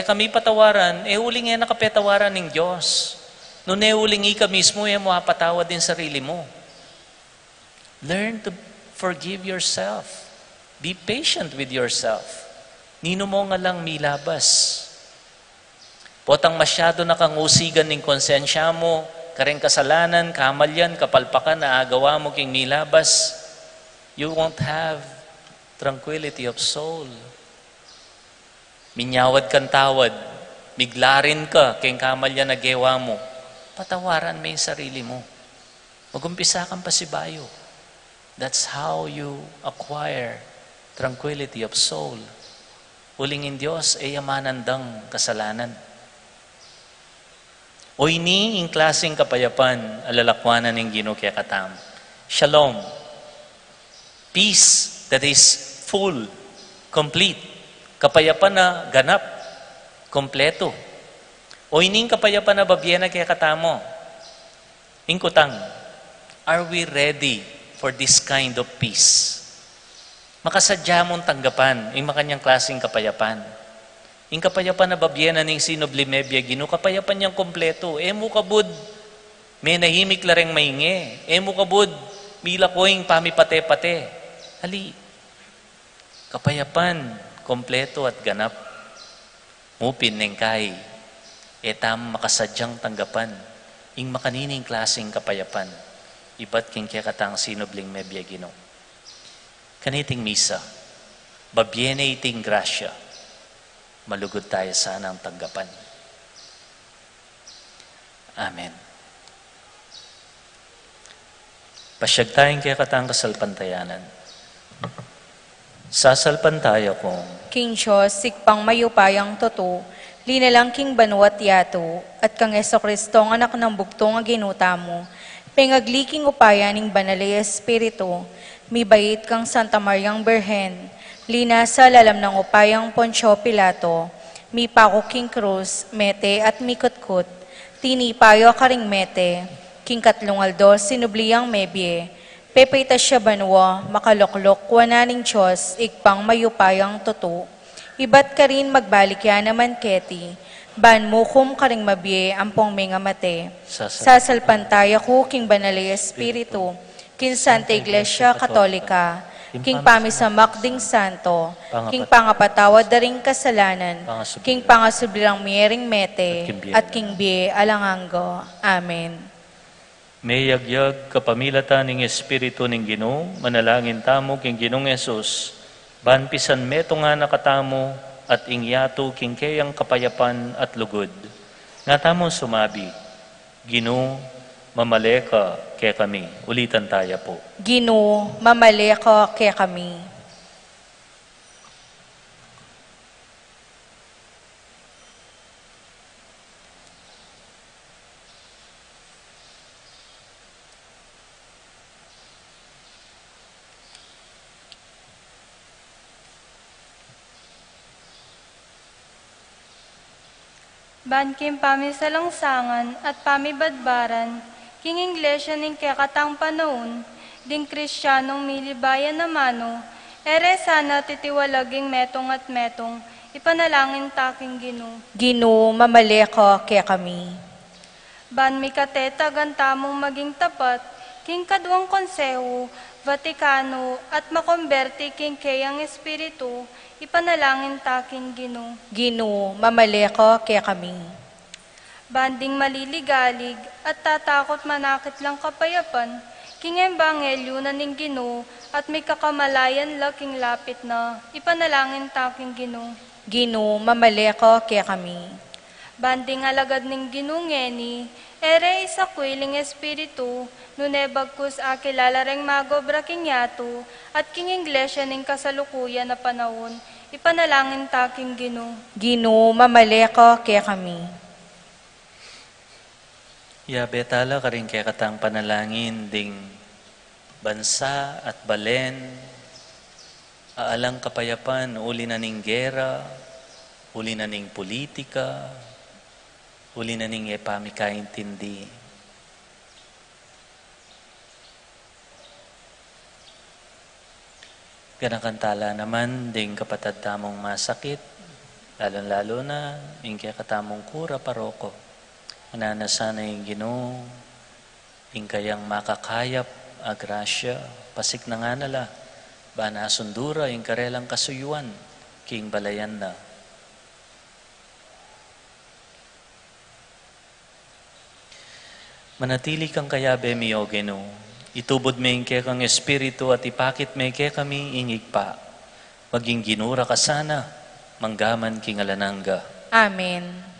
kami patawaran, huling nakapetawaran ng Diyos. Noon huling ka mismo, mo patawad din sarili mo. Learn to forgive yourself. Be patient with yourself. Nino mo nga lang milabas. Potang masyado nakangusigan ng konsensya mo, kareng kasalanan, kamalyan, kapalpakan na agawa mo king milabas, you won't have tranquility of soul. Minyawad kang tawad, miglarin ka king kamalyan na gewa mo, patawaran mo yung sarili mo. Magumpisa kang pasibayo. That's how you acquire tranquility of soul. Hulingin Diyos ay yamanandang kasalanan. O ini in klaseng kapayapan, alalakwanan ng Ginoo kaya katam. Shalom. Peace that is full, complete. Kapayapan na ganap, kompleto. O ini kapayapan na babyena kaya katamo. Ingkutang, are we ready for this kind of peace? Makasadya mong tanggapan, yung makanyang klaseng kapayapan. Yung kapayapan na babyena ng sinoblimebya, Gino, kapayapan niyang kompleto. Emo kabud, may nahimik lareng mainge. Emo kabud, mila koing pamipate-pate. Hali, kapayapan, kompleto at ganap. Mupin neng kay, etam makasadyang tanggapan. Yung makanining klaseng kapayapan. Iba't king kaya katang sinobling mebya, Gino. Kaniting misa, babyene iting grasya, malugod tayo sana ang tanggapan. Amen. Pasyag tayong kaya katang kasalpantayanan. Sasalpantaya kong King Diyos, sikpang mayupayang toto, linalang king banwat yato, at kang Kristo ang anak ng bugtong nga ginuta mo, pengagliking upaya ning banalay espiritu, mi bait kang Santa Mariang Berhen, lina sa lalam ng upayang Poncio Pilato, mi pako king krus, mete at mikutkut, tinipayo karing mete, king katlungaldo sinubliyang mebye, pepeta siya banwa, makaloklok, wananing Diyos, ikpang mayupayang tuto, ibat ka rin magbalik yan naman keti, ban mo kum karing mabye, ampong mga mate, sasalpantaya ko king banalay espiritu, king Santa Iglesia Katolika, king pamisamak ding santo, king pangapatawad daring kasalanan, king pangasubilang miering mete, at king bie alanganggo. Amen. may yagyag kapamilatan ng Espiritu ng Ginoo, manalangin tamo king Ginoong Yesus, banpisan meto nga nakatamo at ingyato king kayang kapayapan at lugod. Nga tamo sumabi, Ginoo, mamaleka kaya kami. Ulitan tayo po. Ginoo, mamaleka kaya kami. Bankim pamisalangsangan at pamibadbaran, king Iglesia ning kakatang panahon, ding Kristiyanong milibayan na mano, ere sana titiwalaging metong at metong, ipanalangin taking Ginoo. Ginoo, mamaleka kaya kami. Ban mi kateta gantamong maging tapat, king kaduang konseho, Vatikano at makomberti king kayang espiritu, ipanalangin taking Ginoo. Ginoo, mamaleka kaya kami. Banding maliligalig at tatakot manakit lang kapayapan, king ebanghelyo na ning Ginoo at may kakamalayan laking lapit na, ipanalangin taking Ginoo. Ginoo, mamaleka kaya kami. Banding alagad ning Ginoo ngeni, ere isa kwiling espiritu, nunebagkus a kilala reng magobra king yato, at king Iglesia ning kasalukuyan na panahon, ipanalangin taking Ginoo. Ginoo, mamaleka kaya kami. Betala ka rin kaya katang panalangin ding bansa at balen, aalang kapayapan, uli na ning gera, uli na ning politika, uli na ning epamikaintindi. Ganakantala naman ding kapatad tamong masakit, lalo-lalo na yung kaya katamong kura paroko. Mananasana yung Ginoo, yung kayang makakayap agrasya, pasik na nga nala, ba nasundura yung karelang kasuyuan, king balayan na. Manatili kang kayabe miyo, Ginoo, itubod may kaya kang espiritu at ipakit may kaya kami ingig pa, maging ginura ka sana, manggaman king alananga. Amen.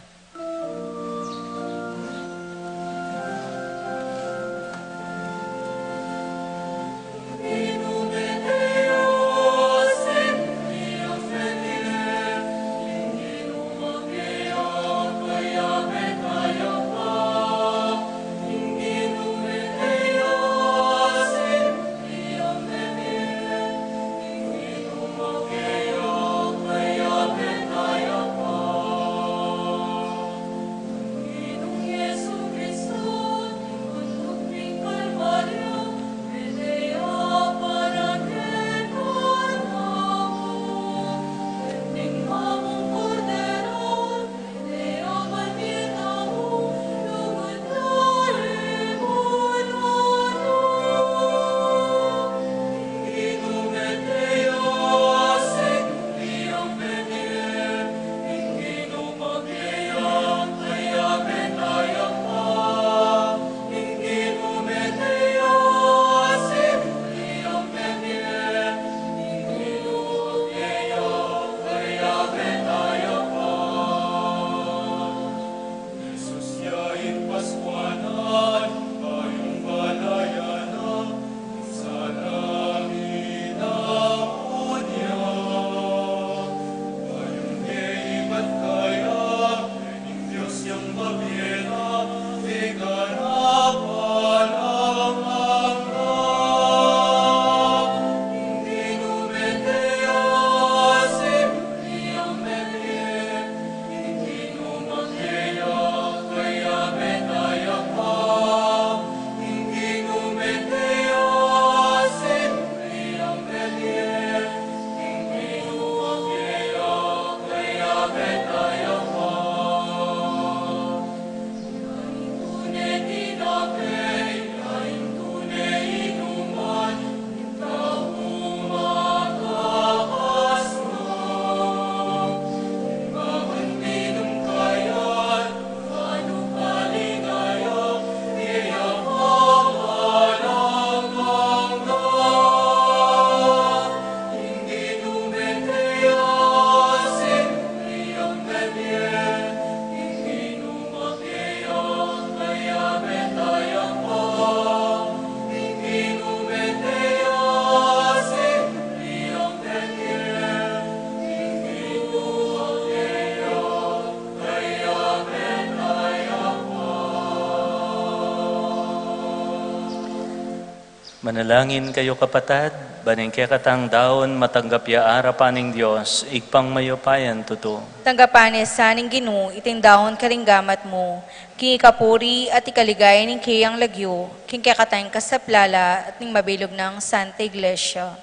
Manalangin kayo kapatad, baning katang daon matanggap ya arapan ng Diyos, igpang mayopayan tuto. Tanggapanes saning Ginoo itindawon karinggamat mo, king ikapuri at ikaligaya ning kiyang lagyo, king kakatayang kasaplala at ning mabilog ng Santa Iglesia.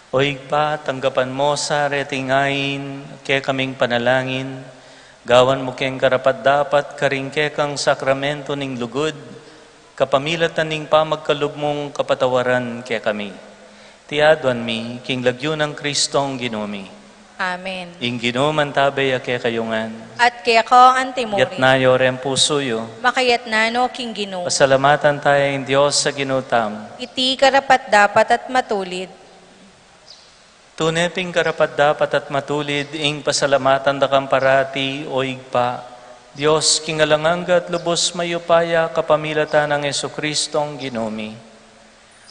O igpa, tanggapan mo sa retingain, kaya kaming panalangin, gawan mo keng karapat dapat karing kang sakramento ning lugod, kapamilatan ning pamagkalub mong kapatawaran kaya kami. Tiadwan mi, king lagyo ng Kristong Ginumi. Amen. Ing ginuman tabay kaya kayungan. At kaya ko antimori, Yat nayo ren puso yo. makayat nano king Ginoo, Pasalamatan tayo ng Diyos sa ginutam. iti karapat dapat at matulid, Tuneping karapat dapat at matulid, ing pasalamatan da kang parati o igpa. Diyos, kingalanganga at lubos mayupaya kapamilatan ng Jesucristong Ginumi.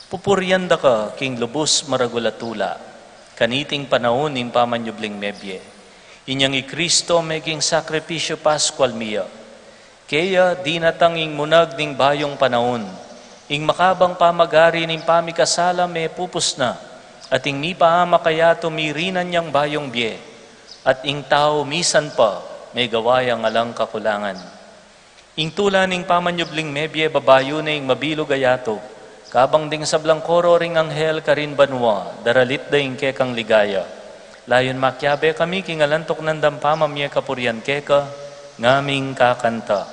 Pupuryan da ka, king lubos maragulatula, kaniting panahon ning pamanyubling mebye. Inyang i Kristo meging sakripisyo Pascual miya. Kaya di natanging munag ning bayong panahon, ing makabang pamagari ning pamikasala me pupus na, at ing mi paama kaya tumirinan niyang bayong biye, at ing tao misan pa, may gawayang alang kakulangan. Ing tula ning pamanyubling mebye babayo na ing mabilog ayato, kabang ding sablang koro ring anghel karin banwa, daralit da ing kekang ligaya. Layon makyabe kami kingalantok ng dampamamye kapuryan keka, ngaming kakanta.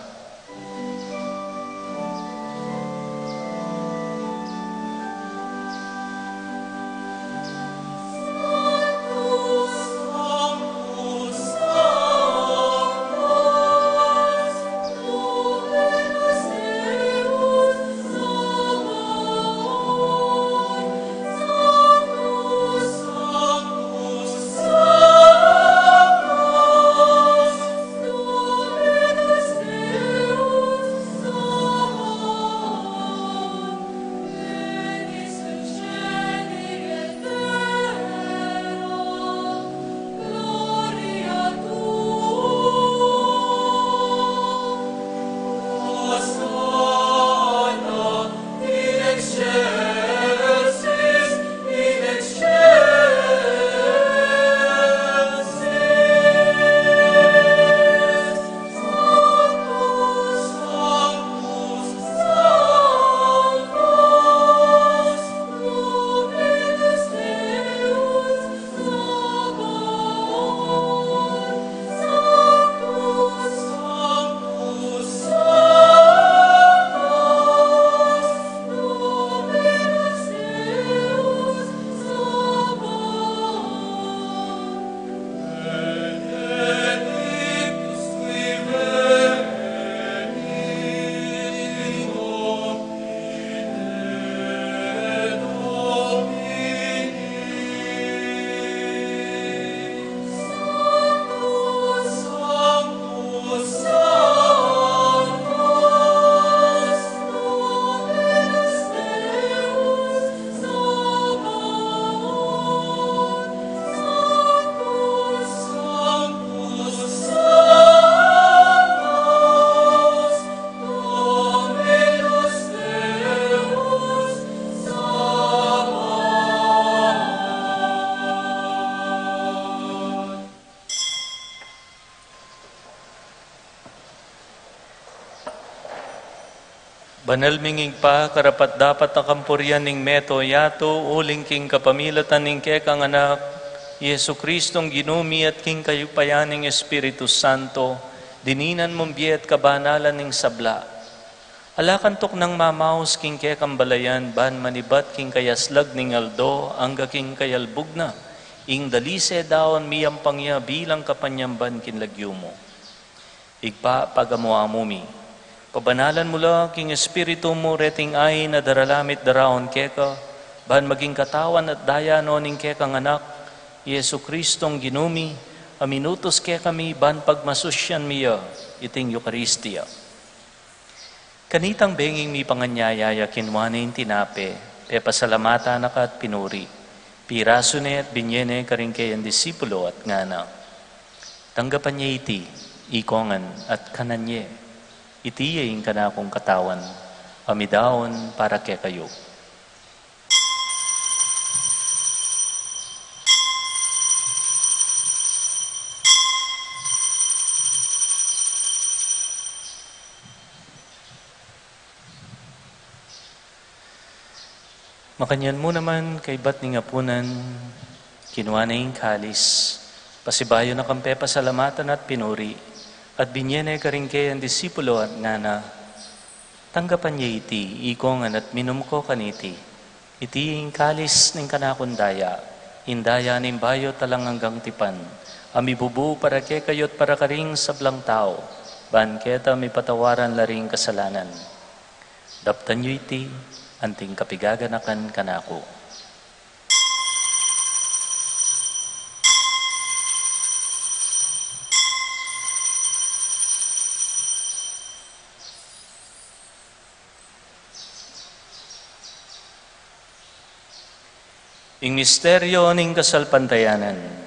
Banal mingig pa, karapat dapat na kampuryan ning meto yato, uling king kapamilatan ning kekang anak, Yesu Kristong Ginumi at king kayupayan ning Espiritu Santo, dininan mong biyet kabanalan ning sabla. Alakantok ng mamaos king kekang balayan, ban manibat king kayaslag ning aldo, angga king kayalbug na, ing dalise daon miyam pangya bilang kapanyamban kinlagyo mo. Igpa pagamuamumi. Pabanalan mula king Espiritu mo reting ay na daralamit daraon keka, ban maging katawan at daya noning kekang anak, Yesu Kristong Ginumi, aminutos ke kami ban pagmasusyan miya, iting Eucharistia. Kanitang benging mi panganyayaya kinwanin tinape, pe pasalamata na ka at pinuri, piraso ne at binyene karing kayan disipulo at ngana. Tanggapan niya iti, ikongan at kananye, itiyaing ka na akong katawan, amidaon para kay kayo. Makanyan mo naman kay bat ni ngapunan, kinuha na yung kalis, pasibayo na kampe pasalamatan at pinuri, at binyene ka rin kay ang disipulo at ngana, tanggapan niya iti, ikongan at minum ko kaniti, iti yung kalis ng kanakundaya, indaya ning bayo talang hanggang tipan, amibubu para ke kayot para karing sablang tao, ban keta may patawaran laring kasalanan. Daptan niyo iti, anting kapigaganakan kanako. Ing misteryo ning kasalpantayanan.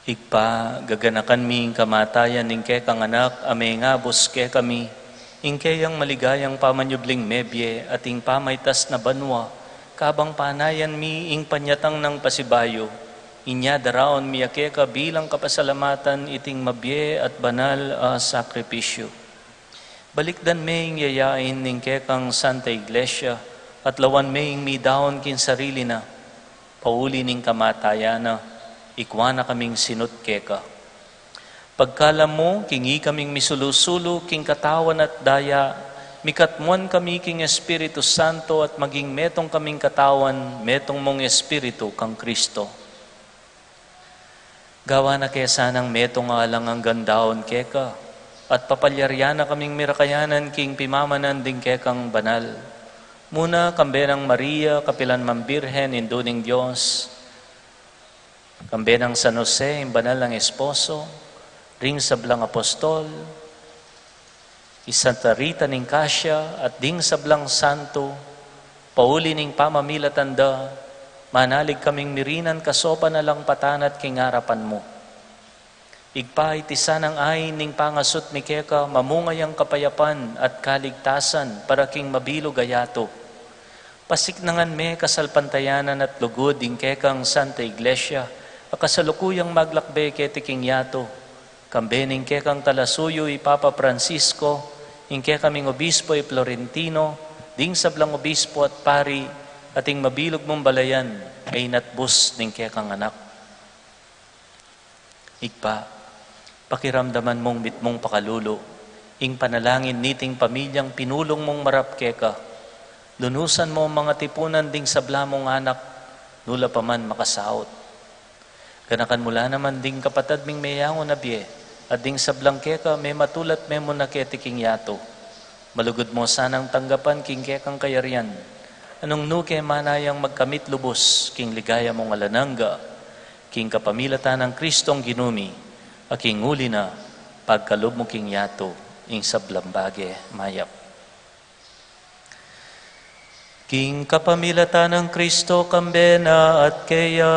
Igpa, gaganakan mi kamatayan ning ke kang anak, ame nga buske kami, ingke yang maligayang pamanyubling mebye at ing pamaytas na banwa, kabang panayan mi ing panyatang ng pasibayo, inya daraon mi ake ka bilang kapasalamatan iting mabye at banal a sakripisyo. Balikdan me ing yayain ning ke kang Santa Iglesia, at lawan me ing mi daon kin sarili na, pauli ning kamatayan na, ikwa na kaming sinut keka. Pagkalam mo, kingi kaming misulusulo, king katawan at daya, mikatmuan kami king Espiritu Santo at maging metong kaming katawan, metong mong Espiritu kang Kristo. Gawa na kaya sanang metong alang ang gandaon keka, at papalyarya na kaming mirakayanan king pimamanan ding kekang banal. Muna kambenang Maria, kapilan mambirhen, induning Diyos, kambenang San Jose, yung banal ng esposo, ring sablang apostol, Santa Rita ning Kasia, at ding sablang santo, pauli ning pamamilatanda, manalig kaming mirinan kasopa na lang patanat king harapan mo. Igpa itisan ang ay ning pangasot mi keka, mamungayang kapayapan at kaligtasan para king mabilo gayato. Pasiknangan me kasalpantayanan at lugod ing kekang Santa Iglesia, akasalukuyang maglakbe keti king yato, kambening kekang talasuyo Papa Francisco, ingke kaming obispo Florentino, ding sablang obispo at pari, ating mabilog mong balayan, ay natbus ning kekang anak. Igpa, pakiramdaman mong bitmong pakalulo, ing panalangin niting pamilyang pinulong mong marap keka, lunusan mo ang mga tipunan ding sablamong anak, nula pa man makasaot. Kanakan mula naman ding kapatad ming mayangon na biye, at ding sablang keka may matulat memo na keti king yato. Malugod mo sanang tanggapan king kekang kayarian. Anong nuke manayang magkamit lubos, king ligaya mong alanangga, king kapamilatan ng Kristong ginumi, aking uli na pagkalob mo king yato, ing sablambage mayap. King kapamilatan ng Kristo kambena at kaya,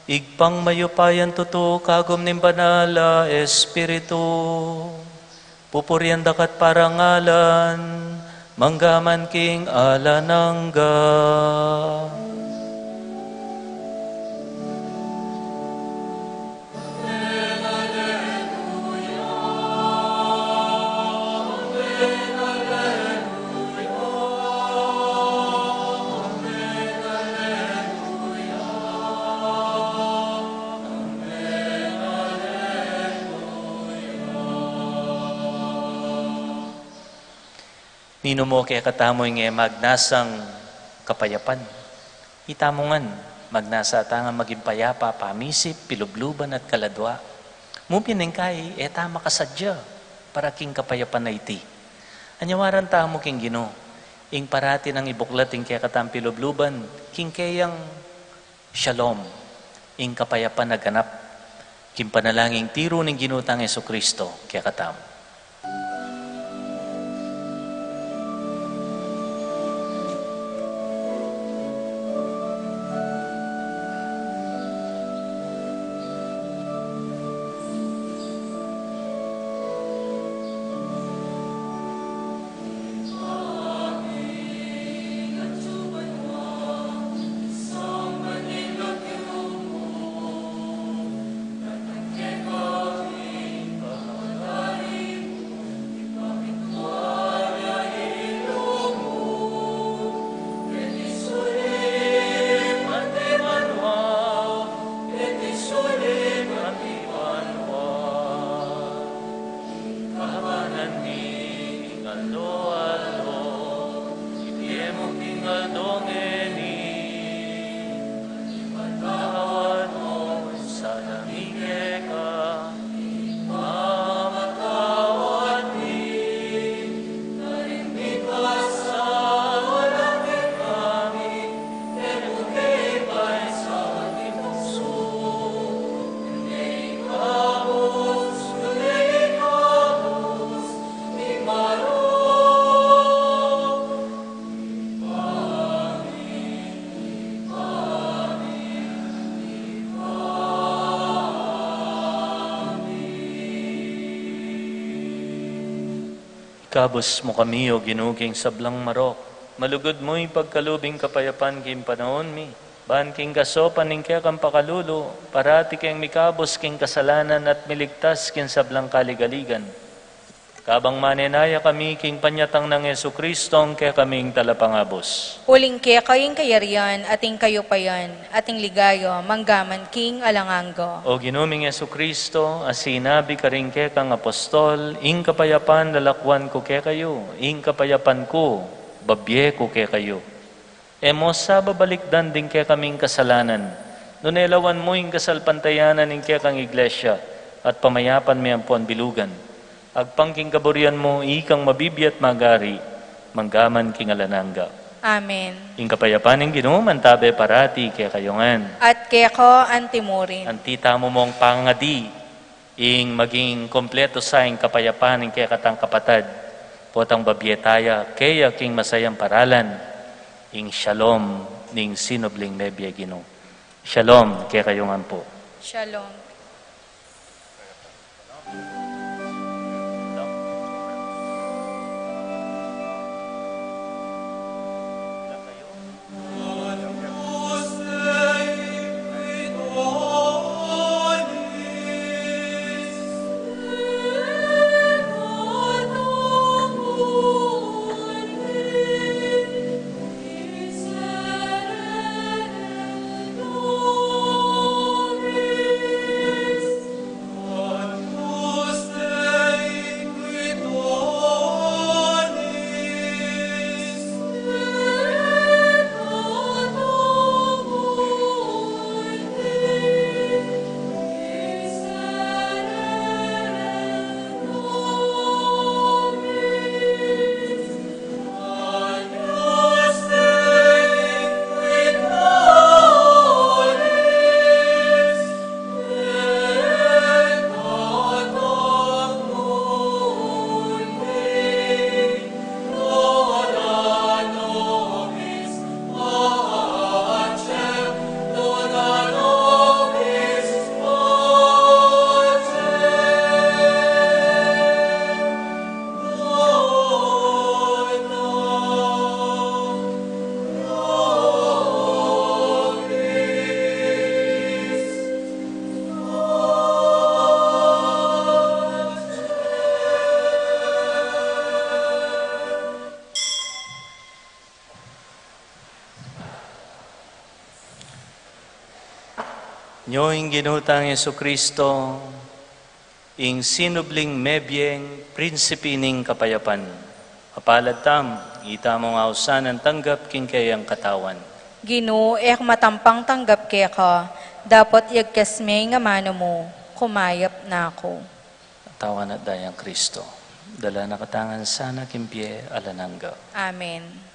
igpang mayupayan tuto kagom ning banala Espiritu, pupuryan dakat parangalan, manggaman king alanangga. Nino mo kaya katamoy nga magnasang kapayapan. Itamongan, magnasa tangang maging payapa, pamisip, pilubluban at kaladwa. Mupin ng kay, tama kasadya, para king kapayapan na iti. Anyawaran tamo king Gino, ing parati ng ibuklat ing kaya katang pilubluban, king kayang shalom, ing kapayapan na ganap, king panalangin tiro ng ginutang Jesucristo, kaya katamo. Kabos mo kami o ginuging sablang marok. Malugod mo'y pagkalubing kapayapan kim panahon mi. Ban king kasopan ning kaya kang pakalulo, parati kayang mikabos king kasalanan at miligtas king sablang kaligaligan. Kabang manenaya kami king panyatang ng Yesu Kristong kaya kaming talapangabos. Uling kaya kayong kayarian, ating kayo payan, ating ligayo, manggaman king alanganggo. O ginuming Yesu Kristo, asinabi ka rin kaya kang apostol, ing kapayapan lalakwan ko kaya kayo, ing kapayapan ko, babye ko kaya kayo. Emos sa babalikdan din kaya kaming kasalanan, nunelawan mo ing kasalpantayanan ing kaya kang iglesia, at pamayapan mi ang puan bilugan. Agpangking kaburian mo, ikang mabibiyat magari, manggaman king alananga. Amen. Ing kapayapan ing ginuman tabe parati kaya kayongan. At kaya ko antimurin. Antita mo mong pangadi, ing maging kompleto sa ing kapayapan ing kaya katang kapatad. Potang babyetaya, kaya king masayang paralan, ing shalom ning sinubling nebya Ginoo. Shalom kaya kayongan po. Shalom. Nyo ing ginutang Yesu Kristo, ing sinubling mebyeng prinsipi ning kapayapan. Kapalad tam, ita mong ausan ang tanggap king kayang katawan. Ginoo, matampang tanggap kaya ka, dapat yagkasme nga mano mo, kumayap na ako. Katawan at dayang Kristo. Dala na katangan sana kimpye alanangga. Amen.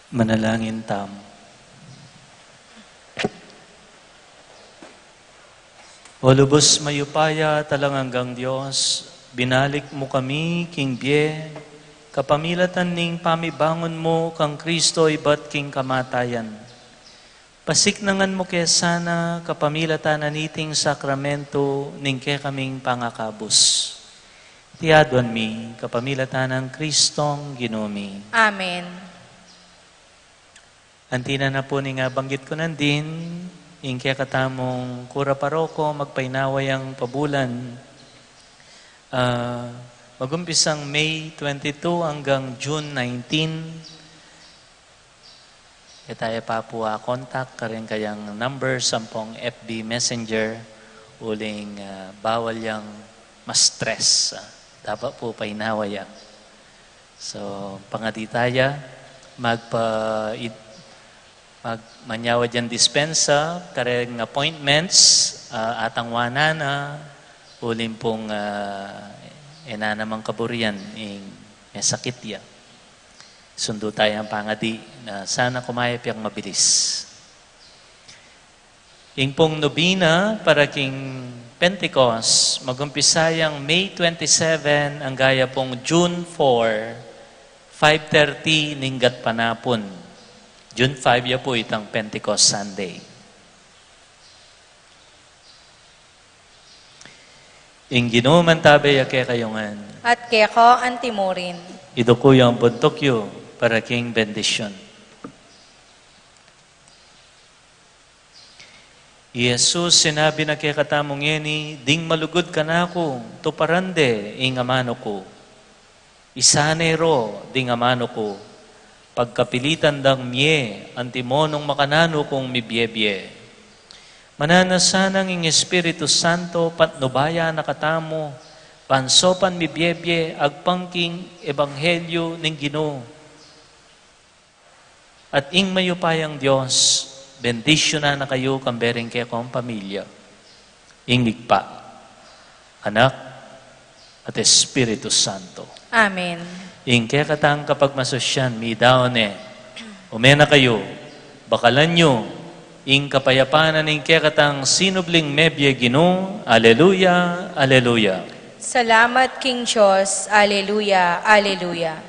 Manalangin tam. O lubos mayupaya talanganggang Diyos, binalik mo kami, King Bie, kapamilatan ning pamibangon mo kang Kristo iba't king kamatayan. Pasiknangan mo kaya sana kapamilatan aniting sakramento ning kaya kaming pangakabos. Tiadwan mi kapamilatan ng Kristong Ginumi. Amen. Antina na po ni nga banggit ko nandin, yung kaya katamong kura paroko, magpainaway ang pabulan. Magumpisang May 22 hanggang June 19. Tayo pa po contact, karin kayang number, sampong FB Messenger, uling bawal yung ma-stress. Dapat po painaway yan. So, pangatitaya, magmanyawa dyan dispensa, kareng appointments, atang wanana, ulim pong namang kaburian, may sakit ya. Sundo tayo ang pangadi na sana kumayap yung mabilis. Ing pong nobina para king Pentecost, magumpisayang May 27, ang gaya pong June 4, 5:30 ninggat panapon. June 5 ya po itang Pentecost Sunday. Ing ginuman tabi yake kayongan. At keko antimurin. Ito ko yung buntokyo para king bendisyon. Jesus sinabi na kay katamong yeni, ding malugod ka na ako, tuparande ing amano ko. Isanero ding amano ko. Pagkapilitan dang miye, antimonong makanano kong mibyebye. Mananasanang ing Espiritu Santo, patnubaya na katamo, pansopan mibyebye, agpangking ebanghelyo ning Ginoo. At ing mayupayang Diyos, bendisyon na kayo kambering kaya kong pamilya. Ing ligpa, anak, at Espiritu Santo. Amen. Ing kaya katang kapag masosyan, mi daon umena kayo, bakalan nyo, ing kapayapanan ing kaya katang sinubling mebye Ginoo, Aleluya, Aleluya. Salamat King Diyos. Alleluia, Alleluia.